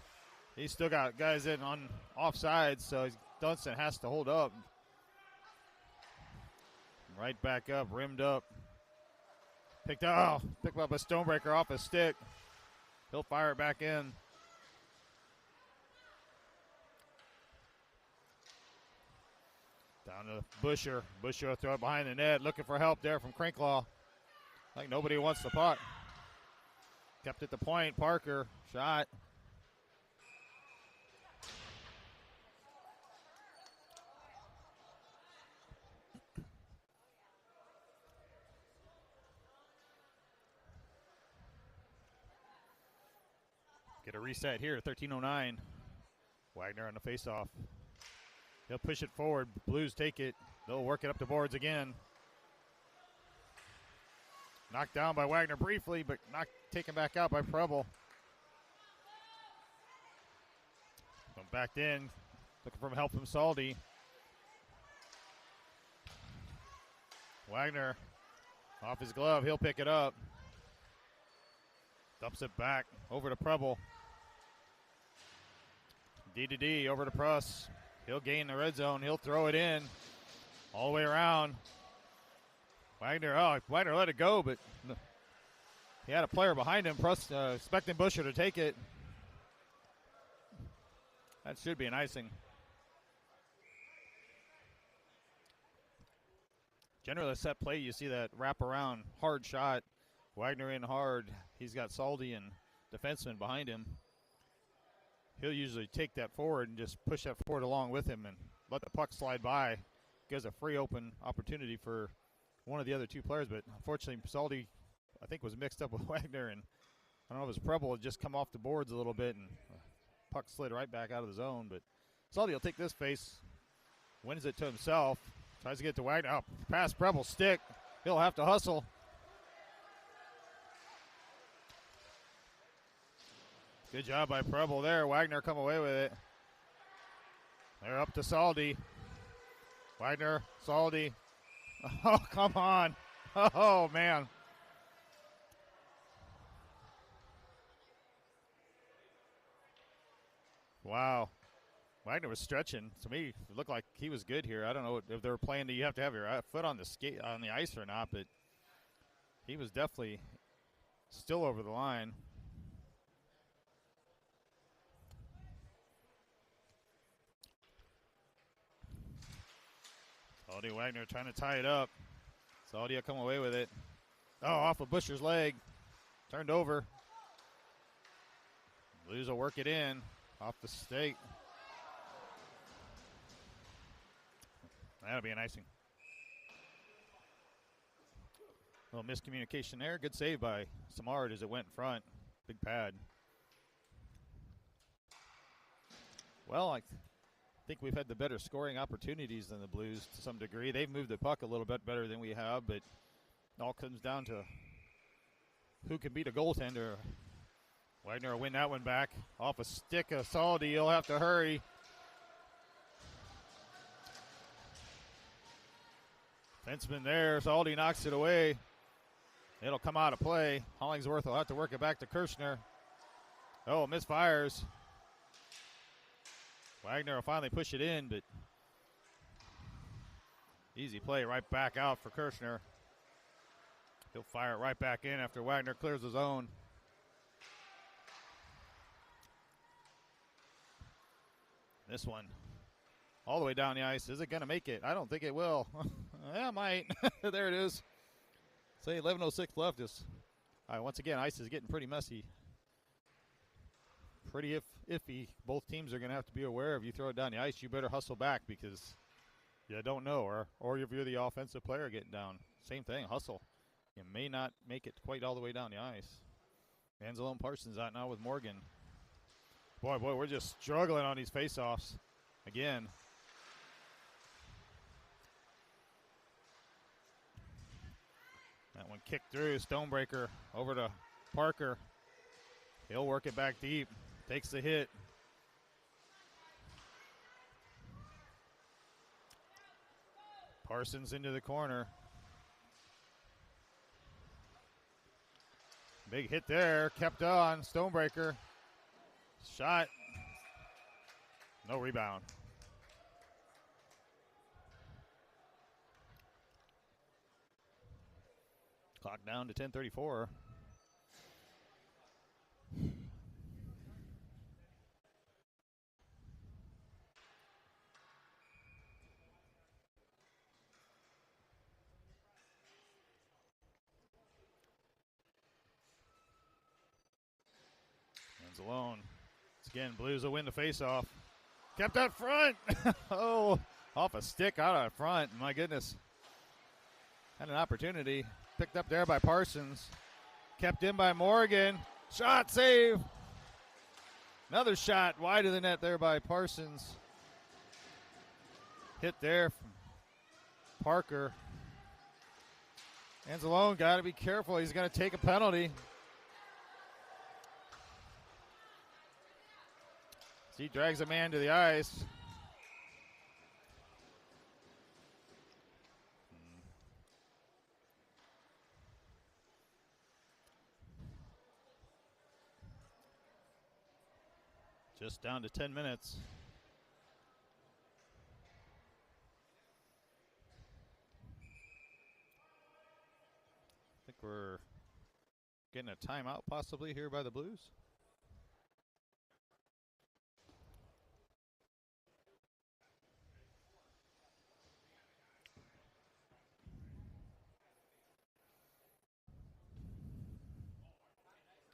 Speaker 1: He's still got guys in on offsides, so Dunstan has to hold up. Right back up, rimmed up. Picked up a Stonebreaker off his stick. He'll fire it back in. Down to Busher. Busher will throw it behind the net. Looking for help there from Cranklaw. Like nobody wants the puck. Kept at the point. Parker. Shot. Get a reset here. 13:09. Wagner on the faceoff. He'll push it forward. Blues take it. They'll work it up the boards again. Knocked down by Wagner briefly, but not taken back out by Preble. Backed in. Looking for help from Saldi. Wagner off his glove. He'll pick it up. Dumps it back over to Preble. D to D over to Pruss. He'll gain the red zone. He'll throw it in all the way around. Wagner let it go, but he had a player behind him. Pruss expecting Busher to take it. That should be an icing. Generally, a set play, you see that wrap around hard shot. Wagner in hard. He's got Saldi and defenseman behind him. He'll usually take that forward and just push that forward along with him and let the puck slide by. Gives a free open opportunity for one of the other two players, but unfortunately Saldi, I think, was mixed up with Wagner, and I don't know if his Preble had just come off the boards a little bit and puck slid right back out of the zone, but Saldi will take this face, wins it to himself, tries to get to Wagner. Oh, past Preble's stick. He'll have to hustle. Good job by Preble there. Wagner come away with it. They're up to Saldi. Wagner, Saldi. Oh, come on. Oh, man. Wow. Wagner was stretching. To me, it looked like he was good here. I don't know if they were playing that you have to have your foot on the ice or not, but he was definitely still over the line. Saldi Wagner trying to tie it up. Saldi will come away with it. Oh, off of Busher's leg. Turned over. Blues will work it in. Off the stake. That'll be an icing. A little miscommunication there. Good save by Samard as it went in front. Big pad. Well, I think we've had the better scoring opportunities than the Blues to some degree. They've moved the puck a little bit better than we have, but it all comes down to who can beat a goaltender. Wagner will win that one back. Off a stick of Saldi. He'll have to hurry. Fenceman there. Saldi knocks it away. It'll come out of play. Hollingsworth will have to work it back to Kirshner. Oh, misfires. Wagner will finally push it in, but easy play right back out for Kirshner. He'll fire it right back in after Wagner clears his own. This one all the way down the ice. Is it going to make it? I don't think it will. Yeah, it might. There it is. Say 11:06 left. Once again, ice is getting pretty messy. Pretty iffy. Both teams are going to have to be aware if you throw it down the ice, you better hustle back because you don't know. Or if you're the offensive player getting down, same thing, hustle. You may not make it quite all the way down the ice. Anzalone Parsons out now with Morgan. Boy, we're just struggling on these faceoffs again. That one kicked through. Stonebreaker over to Parker. He'll work it back deep. Takes the hit. Parsons into the corner. Big hit there. Kept on. Stonebreaker. Shot. No rebound. Clock down to 10:34. Hands alone. Once again, Blues will win the faceoff. Kept up front. Oh, off a stick out of front. My goodness. Had an opportunity. Picked up there by Parsons. Kept in by Morgan. Shot, save. Another shot wide of the net there by Parsons. Hit there from Parker. Anzalone got to be careful. He's going to take a penalty. So he drags a man to the ice. Just down to 10 minutes. I think we're getting a timeout possibly here by the Blues.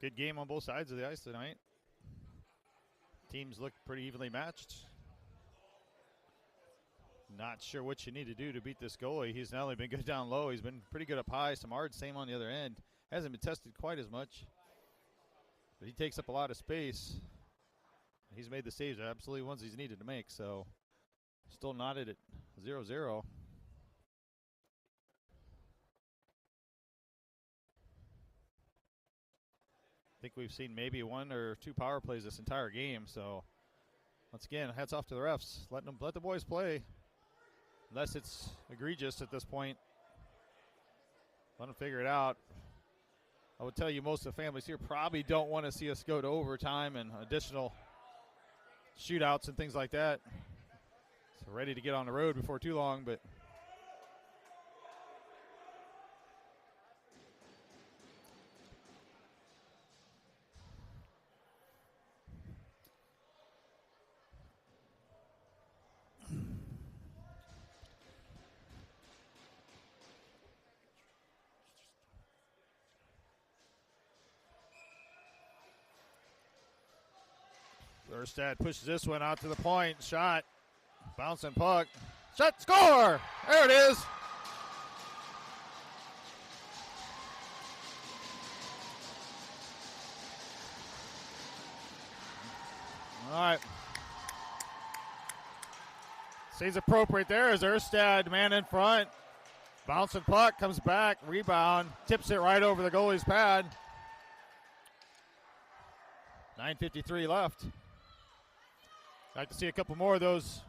Speaker 1: Good game on both sides of the ice tonight. Teams look pretty evenly matched. Not sure what you need to do to beat this goalie. He's not only been good down low, he's been pretty good up high. Samard, same on the other end. Hasn't been tested quite as much, but he takes up a lot of space. He's made the saves, absolutely ones he's needed to make, so still knotted at 0-0. I think we've seen maybe one or two power plays this entire game, so once again, hats off to the refs. Let the boys play. Unless it's egregious at this point. Let them figure it out. I would tell you most of the families here probably don't want to see us go to overtime and additional shootouts and things like that. So ready to get on the road before too long, but Erstad pushes this one out to the point. Shot. Bouncing puck. Shot. Score! There it is. All right. Seems appropriate there as Erstad, man in front. Bouncing puck, comes back, rebound, tips it right over the goalie's pad. 9:53 left. Like to see a couple more of those.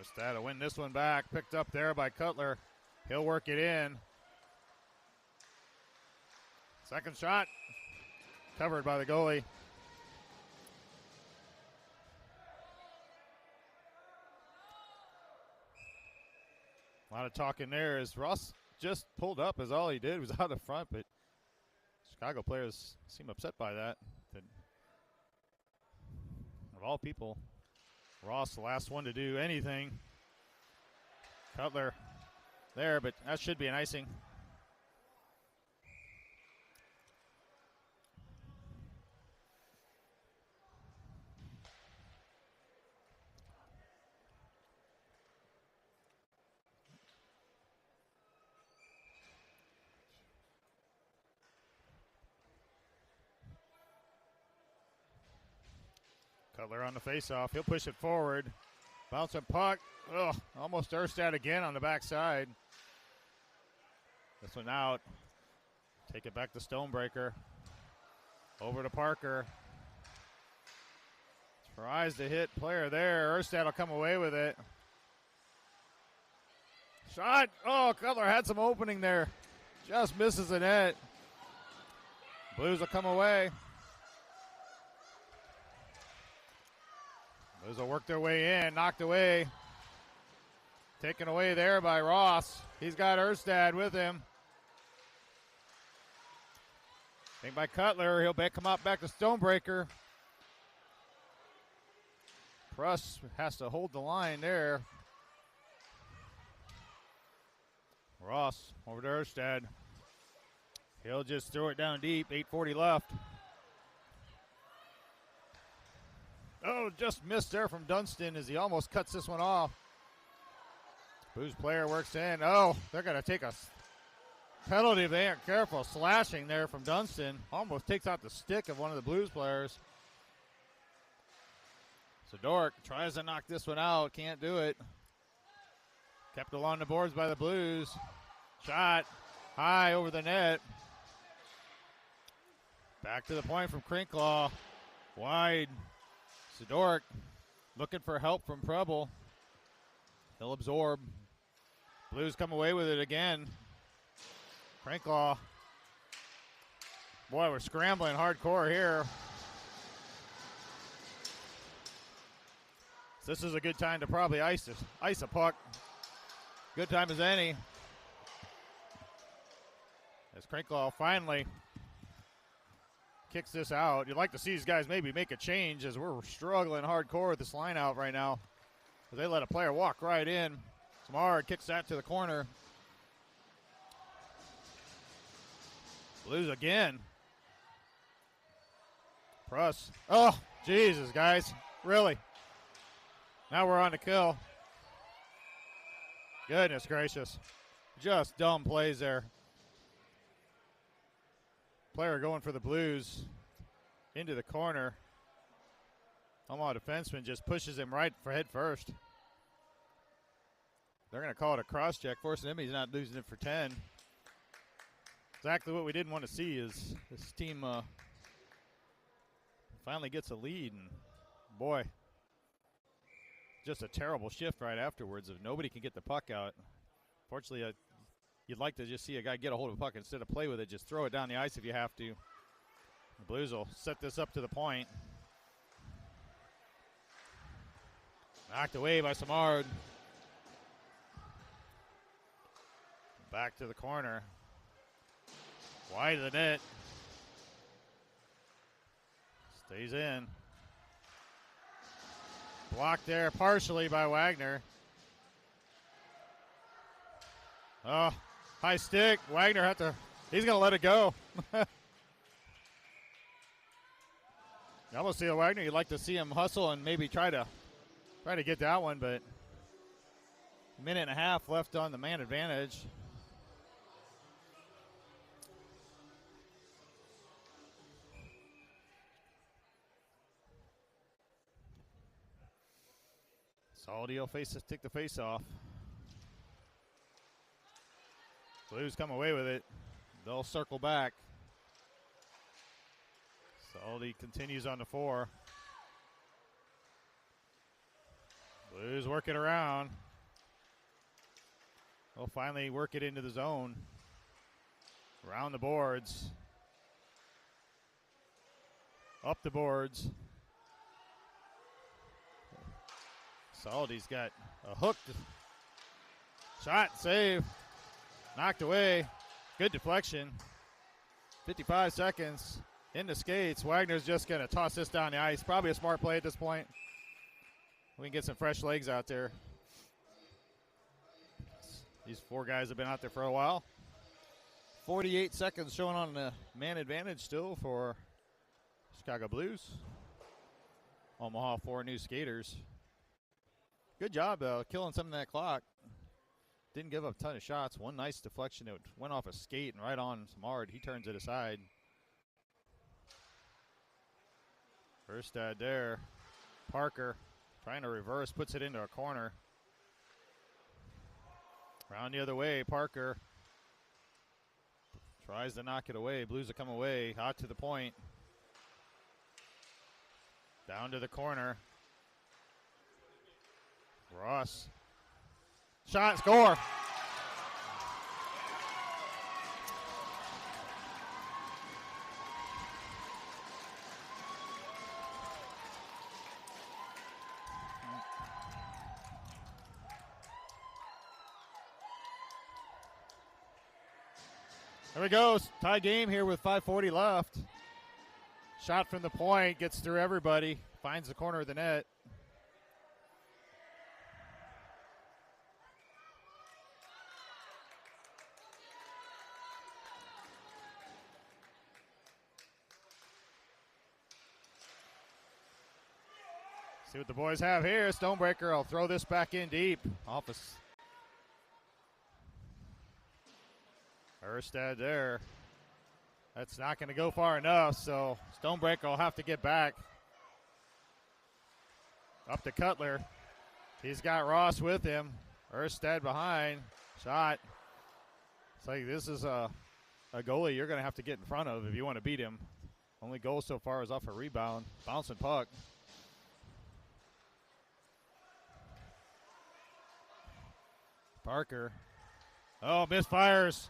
Speaker 1: Erstad to win this one back. Picked up there by Cutler. He'll work it in. Second shot. Covered by the goalie. A lot of talking there as Ross just pulled up as all he did was out of front, but Chicago players seem upset by that. Of all people, Ross the last one to do anything. Cutler there, but that should be an icing. Cutler on the faceoff. He'll push it forward. Bouncing puck. Ugh, almost Erstad again on the backside. This one out. Take it back to Stonebreaker. Over to Parker. Tries to hit player there. Erstad will come away with it. Shot. Oh, Cutler had some opening there. Just misses the net. Blues will come away. Blues will work their way in. Knocked away. Taken away there by Ross. He's got Erstad with him. Thing by Cutler. He'll come up back to Stonebreaker. Pruss has to hold the line there. Ross over to Erstad. He'll just throw it down deep. 8:40 left. Oh, just missed there from Dunstan as he almost cuts this one off. Blues player works in. Oh, they're going to take a penalty if they aren't careful. Slashing there from Dunstan. Almost takes out the stick of one of the Blues players. Zadork tries to knock this one out. Can't do it. Kept along the boards by the Blues. Shot high over the net. Back to the point from Crinklaw. Wide. Zadork looking for help from Preble. He'll absorb. Blues come away with it again. Crinklaw. Boy, we're scrambling hardcore here. This is a good time to probably ice a puck. Good time as any. As Crinklaw finally kicks this out. You'd like to see these guys maybe make a change as we're struggling hardcore with this line out right now. They let a player walk right in. Samard kicks that to the corner. Blues again. Pruss. Oh, Jesus, guys. Really? Now we're on the kill. Goodness gracious. Just dumb plays there. Player going for the Blues into the corner. Omaha defenseman just pushes him right for head first. They're going to call it a cross check, forcing him. He's not losing it for 10. Exactly what we didn't want to see is this team finally gets a lead. And boy, just a terrible shift right afterwards if nobody can get the puck out. Fortunately, you'd like to just see a guy get a hold of a puck instead of play with it. Just throw it down the ice if you have to. The Blues will set this up to the point. Knocked away by Samard. Back to the corner. Wide of the net. Stays in. Blocked there partially by Wagner. Oh, high stick. Wagner he's going to let it go. You almost see a Wagner. You'd like to see him hustle and maybe try to get that one, but a minute and a half left on the man advantage. Saldi will take the face off. Blues come away with it. They'll circle back. Saldi continues on the 4. Blues work it around. They'll finally work it into the zone. Around the boards. Up the boards. Saldi's got a hooked shot, save. Knocked away. Good deflection. 55 seconds. In the skates. Wagner's just going to toss this down the ice. Probably a smart play at this point. We can get some fresh legs out there. These 4 guys have been out there for a while. 48 seconds showing on the man advantage still for Chicago Blues. Omaha 4 new skaters. Good job killing some of that clock. Didn't give up a ton of shots. One nice deflection that went off a skate and right on Samard. He turns it aside. Erstad there. Parker trying to reverse, puts it into a corner. Round the other way, Parker tries to knock it away. Blues will come away, out to the point. Down to the corner. Ross. Shot, score. There we go, tie game here with 5:40 left. Shot from the point, gets through everybody, finds the corner of the net. See what the boys have here. Stonebreaker will throw this back in deep. Office. Erstad there. That's not going to go far enough, so Stonebreaker will have to get back. Up to Cutler. He's got Ross with him. Erstad behind. Shot. It's like this is a goalie you're going to have to get in front of if you want to beat him. Only goal so far is off a rebound. Bouncing puck. Parker. Oh, misfires.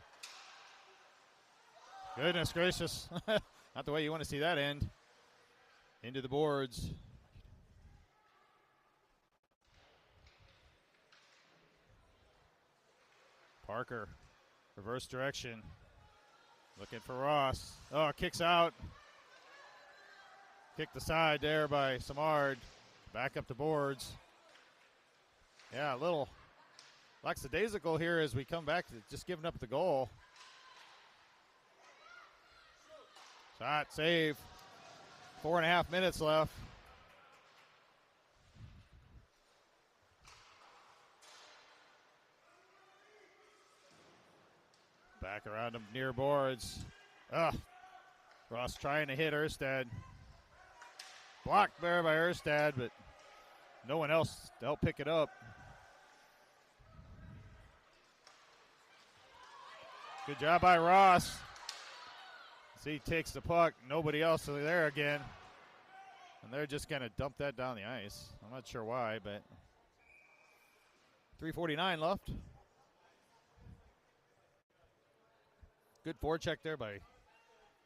Speaker 1: Goodness gracious. Not the way you want to see that end. Into the boards. Parker. Reverse direction. Looking for Ross. Oh, kicks out. Kicked aside there by Samard. Back up the boards. Yeah, a little lackadaisical here as we come back to just giving up the goal. Shot, save. 4.5 minutes left. Back around them near boards. Ross trying to hit Erstad. Blocked there by Erstad, but no one else to help pick it up. Good job by Ross. See, he takes the puck. Nobody else is there again. And they're just going to dump that down the ice. I'm not sure why, but 3:49 left. Good forecheck there by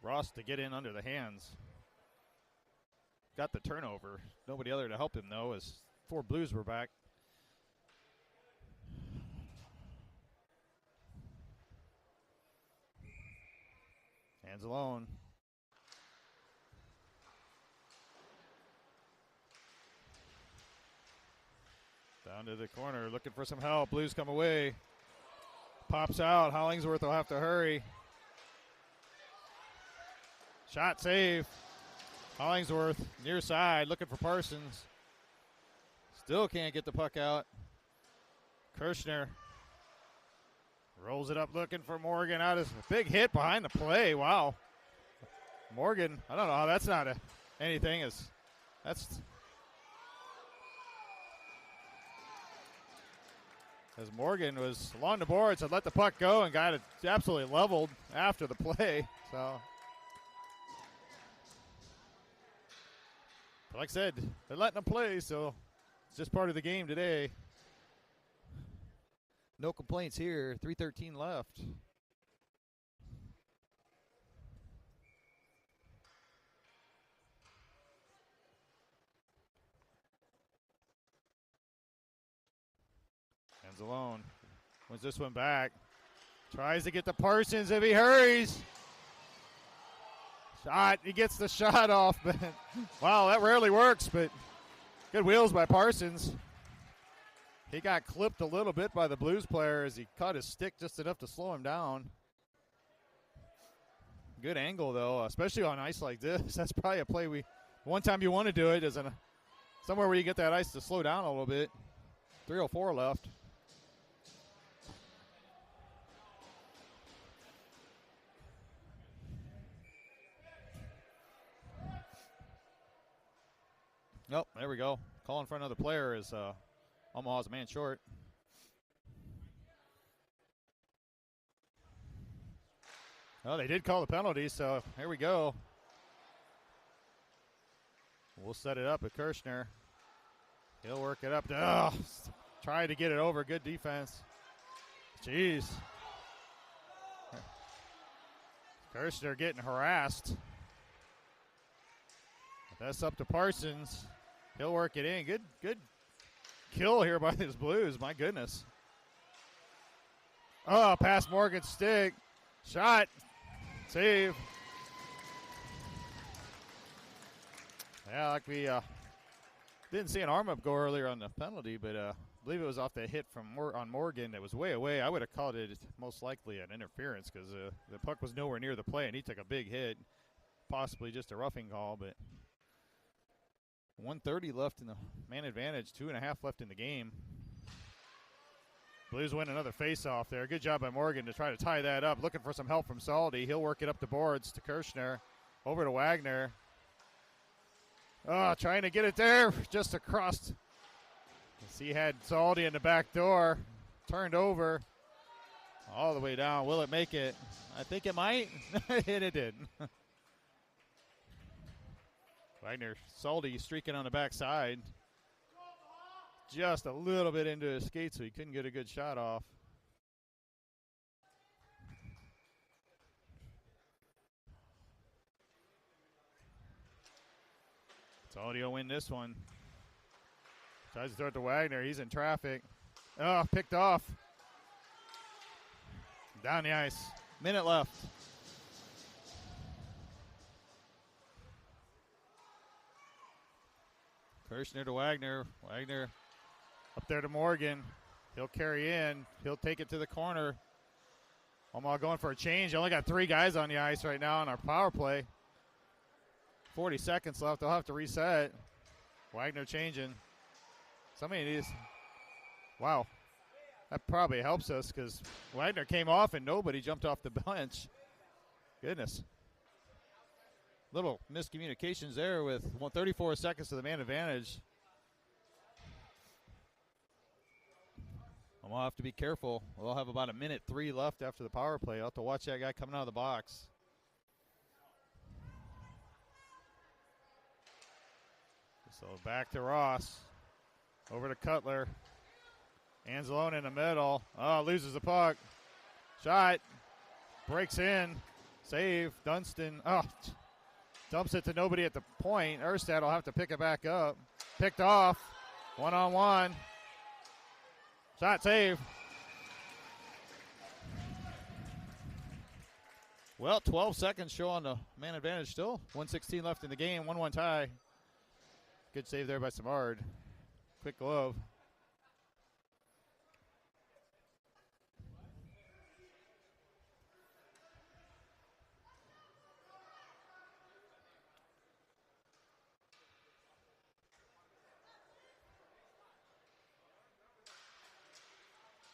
Speaker 1: Ross to get in under the hands. Got the turnover. Nobody other to help him, though, as 4 Blues were back. Hands alone. Down to the corner, looking for some help. Blues come away. Pops out. Hollingsworth will have to hurry. Shot save. Hollingsworth near side, looking for Parsons. Still can't get the puck out. Kirshner rolls it up, looking for Morgan. Out of a big hit behind the play. Wow. Morgan, I don't know how that's not anything. As Morgan was along the boards and let the puck go and got it absolutely leveled after the play. So, but like I said, they're letting them play, so it's just part of the game today. No complaints here. 3:13 left. Hands alone. Wins this one back. Tries to get to Parsons if he hurries. Shot. He gets the shot off, but wow, that rarely works, but good wheels by Parsons. He got clipped a little bit by the Blues player as he caught his stick just enough to slow him down. Good angle, though, especially on ice like this. That's probably a play one time you want to do it is somewhere where you get that ice to slow down a little bit. 3:04 left. Nope, there we go. Calling for another player is Omaha's a man short. Oh, they did call the penalty, so here we go. We'll set it up with Kirschner. He'll work it up. Trying to get it over. Good defense. Jeez. Kirschner getting harassed. That's up to Parsons. He'll work it in. Good kill here by his Blues. My goodness. Oh, past Morgan's stick. Shot. Save. Yeah, like we didn't see an arm up go earlier on the penalty, but I believe it was off the hit from on Morgan that was way away. I would have called it most likely an interference because the puck was nowhere near the play, and he took a big hit, possibly just a roughing call. But 1:30 left in the man advantage, 2.5 left in the game. Blues win another face-off there. Good job by Morgan to try to tie that up. Looking for some help from Saldi. He'll work it up the boards to Kirschner. Over to Wagner. Oh, trying to get it there, just across. He had Saldi in the back door, turned over, all the way down. Will it make it? I think it might, and it did. Wagner, Saldi streaking on the backside. Just a little bit into his skate, so he couldn't get a good shot off. Saldi will win this one. Tries to throw it to Wagner. He's in traffic. Oh, picked off. Down the ice. Minute left. Kirschner to Wagner. Wagner up there to Morgan. He'll carry in. He'll take it to the corner. Omaha going for a change. Only got 3 guys on the ice right now on our power play. 40 seconds left. They'll have to reset. Wagner changing. Somebody needs. Wow. That probably helps us because Wagner came off and nobody jumped off the bench. Goodness. Little miscommunications there with 34 seconds to the man advantage. We'll have to be careful. We'll have about 1:03 left after the power play. I'll have to watch that guy coming out of the box. So back to Ross. Over to Cutler. Anzalone in the middle. Oh, loses the puck. Shot. Breaks in. Save. Dunston. Oh, dumps it to nobody at the point. Erstad will have to pick it back up. Picked off. 1-on-1. Shot save. Well, 12 seconds show on the man advantage still. 1:16 left in the game. 1-1 tie. Good save there by Samard. Quick glove.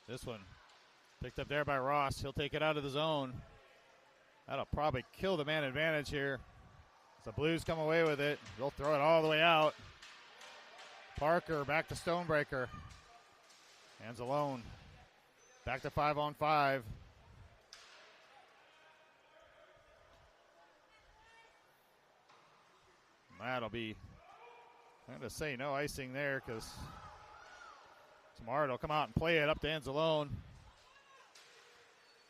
Speaker 1: This one picked up there by Ross. He'll take it out of the zone. That'll probably kill the man advantage here. The Blues come away with it. They'll throw it all the way out. Parker back to Stonebreaker. Hands alone. Back to 5-on-5. That'll be, I'm going to say no icing there because Samard will come out and play it up to Anzalone.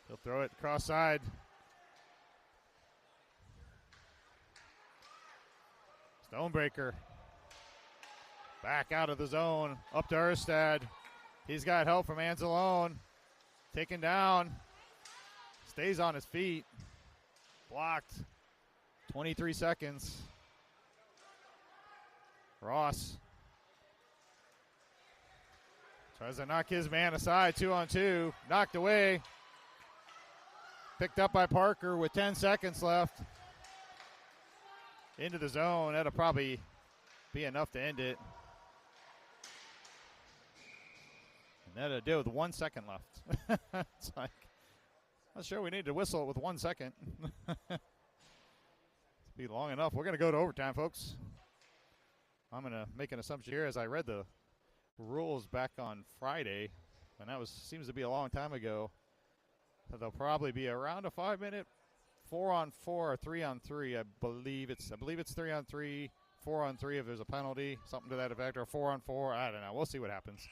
Speaker 1: He'll throw it cross side. Stonebreaker back out of the zone, up to Erstad. He's got help from Anzalone. Taken down, stays on his feet. Blocked, 23 seconds. Ross tries to knock his man aside, 2-on-2, knocked away. Picked up by Parker with 10 seconds left. Into the zone, that'll probably be enough to end it. And that'll do with 1 second left. It's like, not sure we need to whistle it with 1 second. Be long enough. We're going to go to overtime, folks. I'm going to make an assumption here as I read the rules back on Friday, and that seems to be a long time ago. So there'll probably be around a 5-minute 4-on-4 or 3-on-3. I believe it's 3-on-3, 4-on-3 if there's a penalty, something to that effect, or 4-on-4. I don't know. We'll see what happens.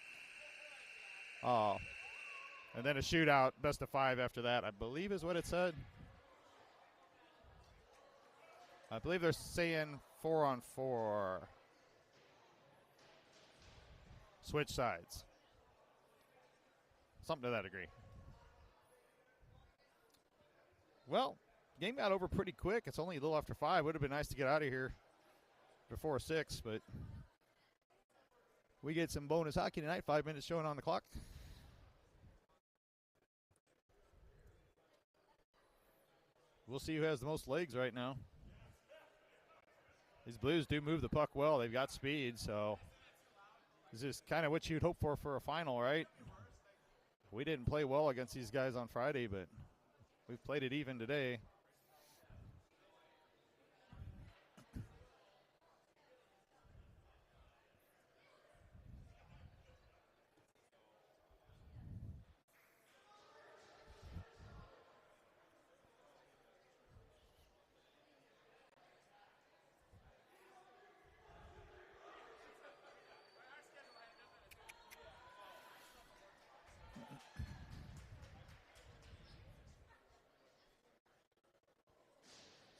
Speaker 1: And then a shootout, best of 5 after that, I believe is what it said. I believe they're saying 4-on-4. Switch sides. Something to that degree. Well, game got over pretty quick. It's only a little after 5. Would have been nice to get out of here before 6, but we get some bonus hockey tonight. 5 minutes showing on the clock. We'll see who has the most legs right now. These Blues do move the puck well. They've got speed, so this is kind of what you'd hope for a final, right? We didn't play well against these guys on Friday, but we've played it even today.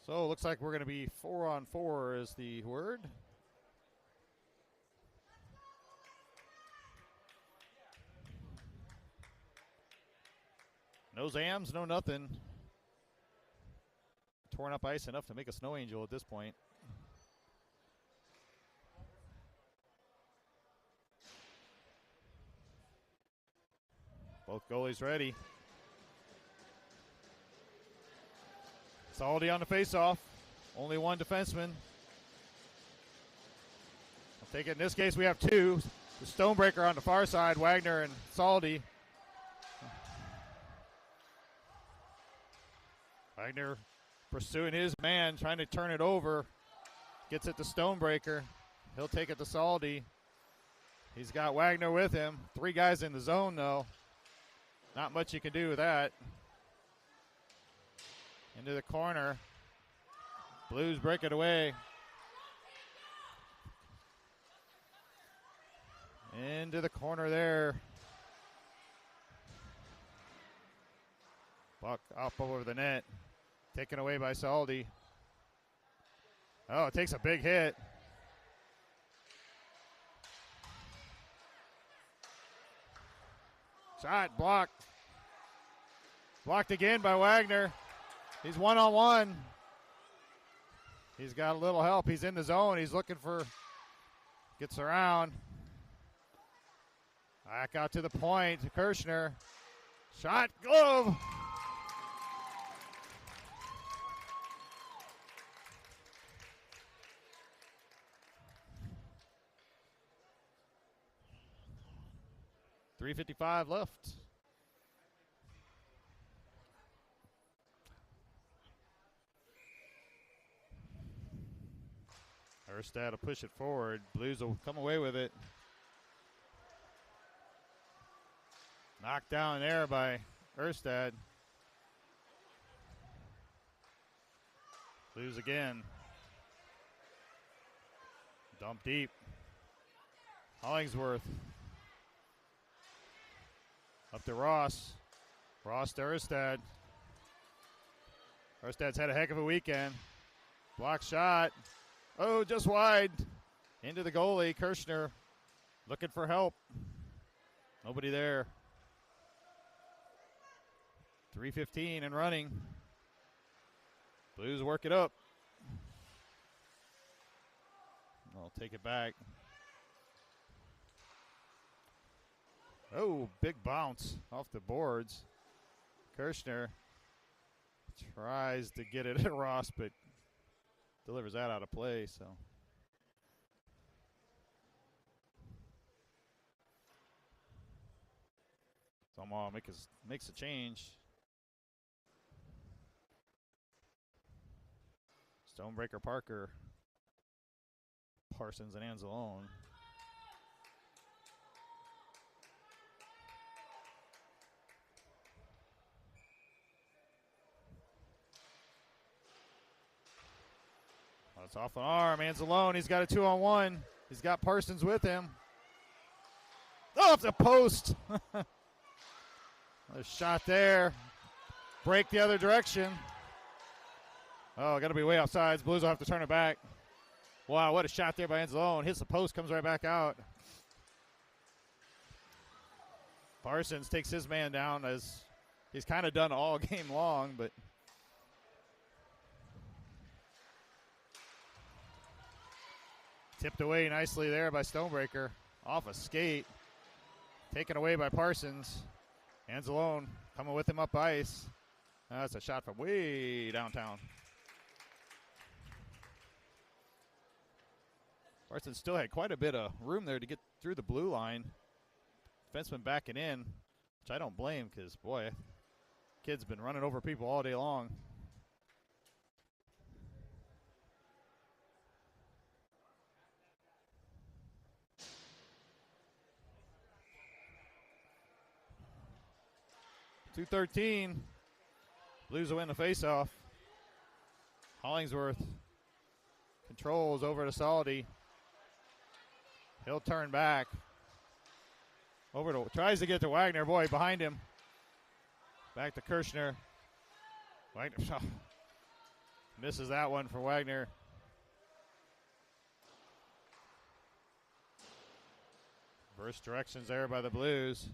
Speaker 1: So it looks like we're going to be 4-on-4 is the word. No Zams, no nothing. Torn up ice enough to make a snow angel at this point. Both goalies ready. Salty on the faceoff. Only one defenseman. I'll take it. In this case, we have 2. The Stonebreaker on the far side, Wagner and Salty. Wagner pursuing his man, trying to turn it over. Gets it to Stonebreaker. He'll take it to Salty. He's got Wagner with him. 3 guys in the zone, though. Not much you can do with that. Into the corner. Blues break it away. Into the corner there. Puck up over the net. Taken away by Salty. Oh, it takes a big hit. Shot blocked. Blocked again by Wagner. He's 1-on-1. He's got a little help. He's in the zone. He's looking for, gets around. Back out to the point. Kirschner. Shot, glove. .355 left. Erstad will push it forward. Blues will come away with it. Knocked down there by Erstad. Blues again. Dump deep. Hollingsworth. Up to Ross. Ross to Erstad. Erstad's had a heck of a weekend. Block shot. Oh, just wide. Into the goalie, Kirschner. Looking for help. Nobody there. 3:15 and running. Blues work it up. I'll take it back. Oh, big bounce off the boards. Kirschner tries to get it at Ross, but delivers that out of play, so. Somehow makes a change. Stonebreaker Parker Parsons and Anzalone. It's off an arm. Anzalone, he's got a 2-on-1. He's got Parsons with him. Oh, off the post. A shot there. Break the other direction. Oh, got to be way offsides. Blues will have to turn it back. Wow, what a shot there by Anzalone. Hits the post, comes right back out. Parsons takes his man down, as he's kind of done all game long, but tipped away nicely there by Stonebreaker. Off a skate. Taken away by Parsons. Anzalone coming with him up ice. That's a shot from way downtown. Parsons still had quite a bit of room there to get through the blue line. Defenseman backing in, which I don't blame, because, boy, kid's been running over people all day long. .213. Blues will win the faceoff. Hollingsworth controls over to Saldi. He'll turn back. Over to, tries to get to Wagner. Boy, behind him. Back to Kirshner. Wagner misses that one for Wagner. Reverse directions there by the Blues.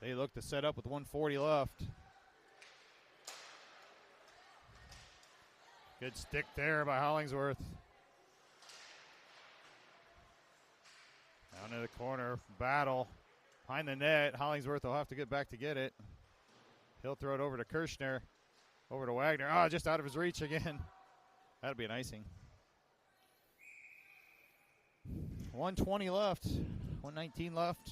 Speaker 1: They look to set up with 1:40 left. Good stick there by Hollingsworth. Down to the corner, battle. Behind the net, Hollingsworth will have to get back to get it. He'll throw it over to Kirshner. Over to Wagner. Oh, just out of his reach again. That'll be an icing. 1:20 left. 1:19 left.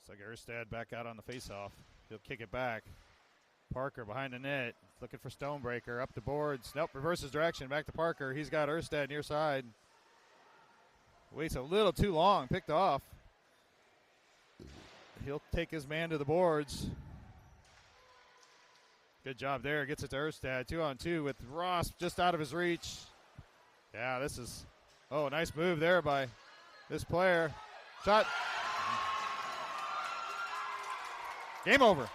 Speaker 1: It's like Erstad back out on the faceoff. He'll kick it back. Parker behind the net, looking for Stonebreaker. Up the boards. Nope, reverses direction. Back to Parker. He's got Erstad near side. Waits a little too long. Picked off. He'll take his man to the boards. Good job there. Gets it to Erstad. 2-on-2 with Ross just out of his reach. Yeah, this is, oh, nice move there by this player. Shot. Game over.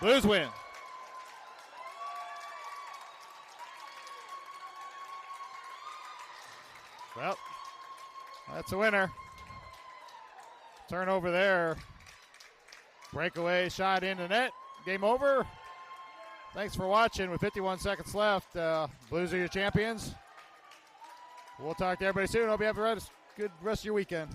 Speaker 1: Blues win. Well, that's a winner. Turnover there. Breakaway shot in the net. Game over. Thanks for watching. With 51 seconds left, Blues are your champions. We'll talk to everybody soon. Hope you have a good rest of your weekend.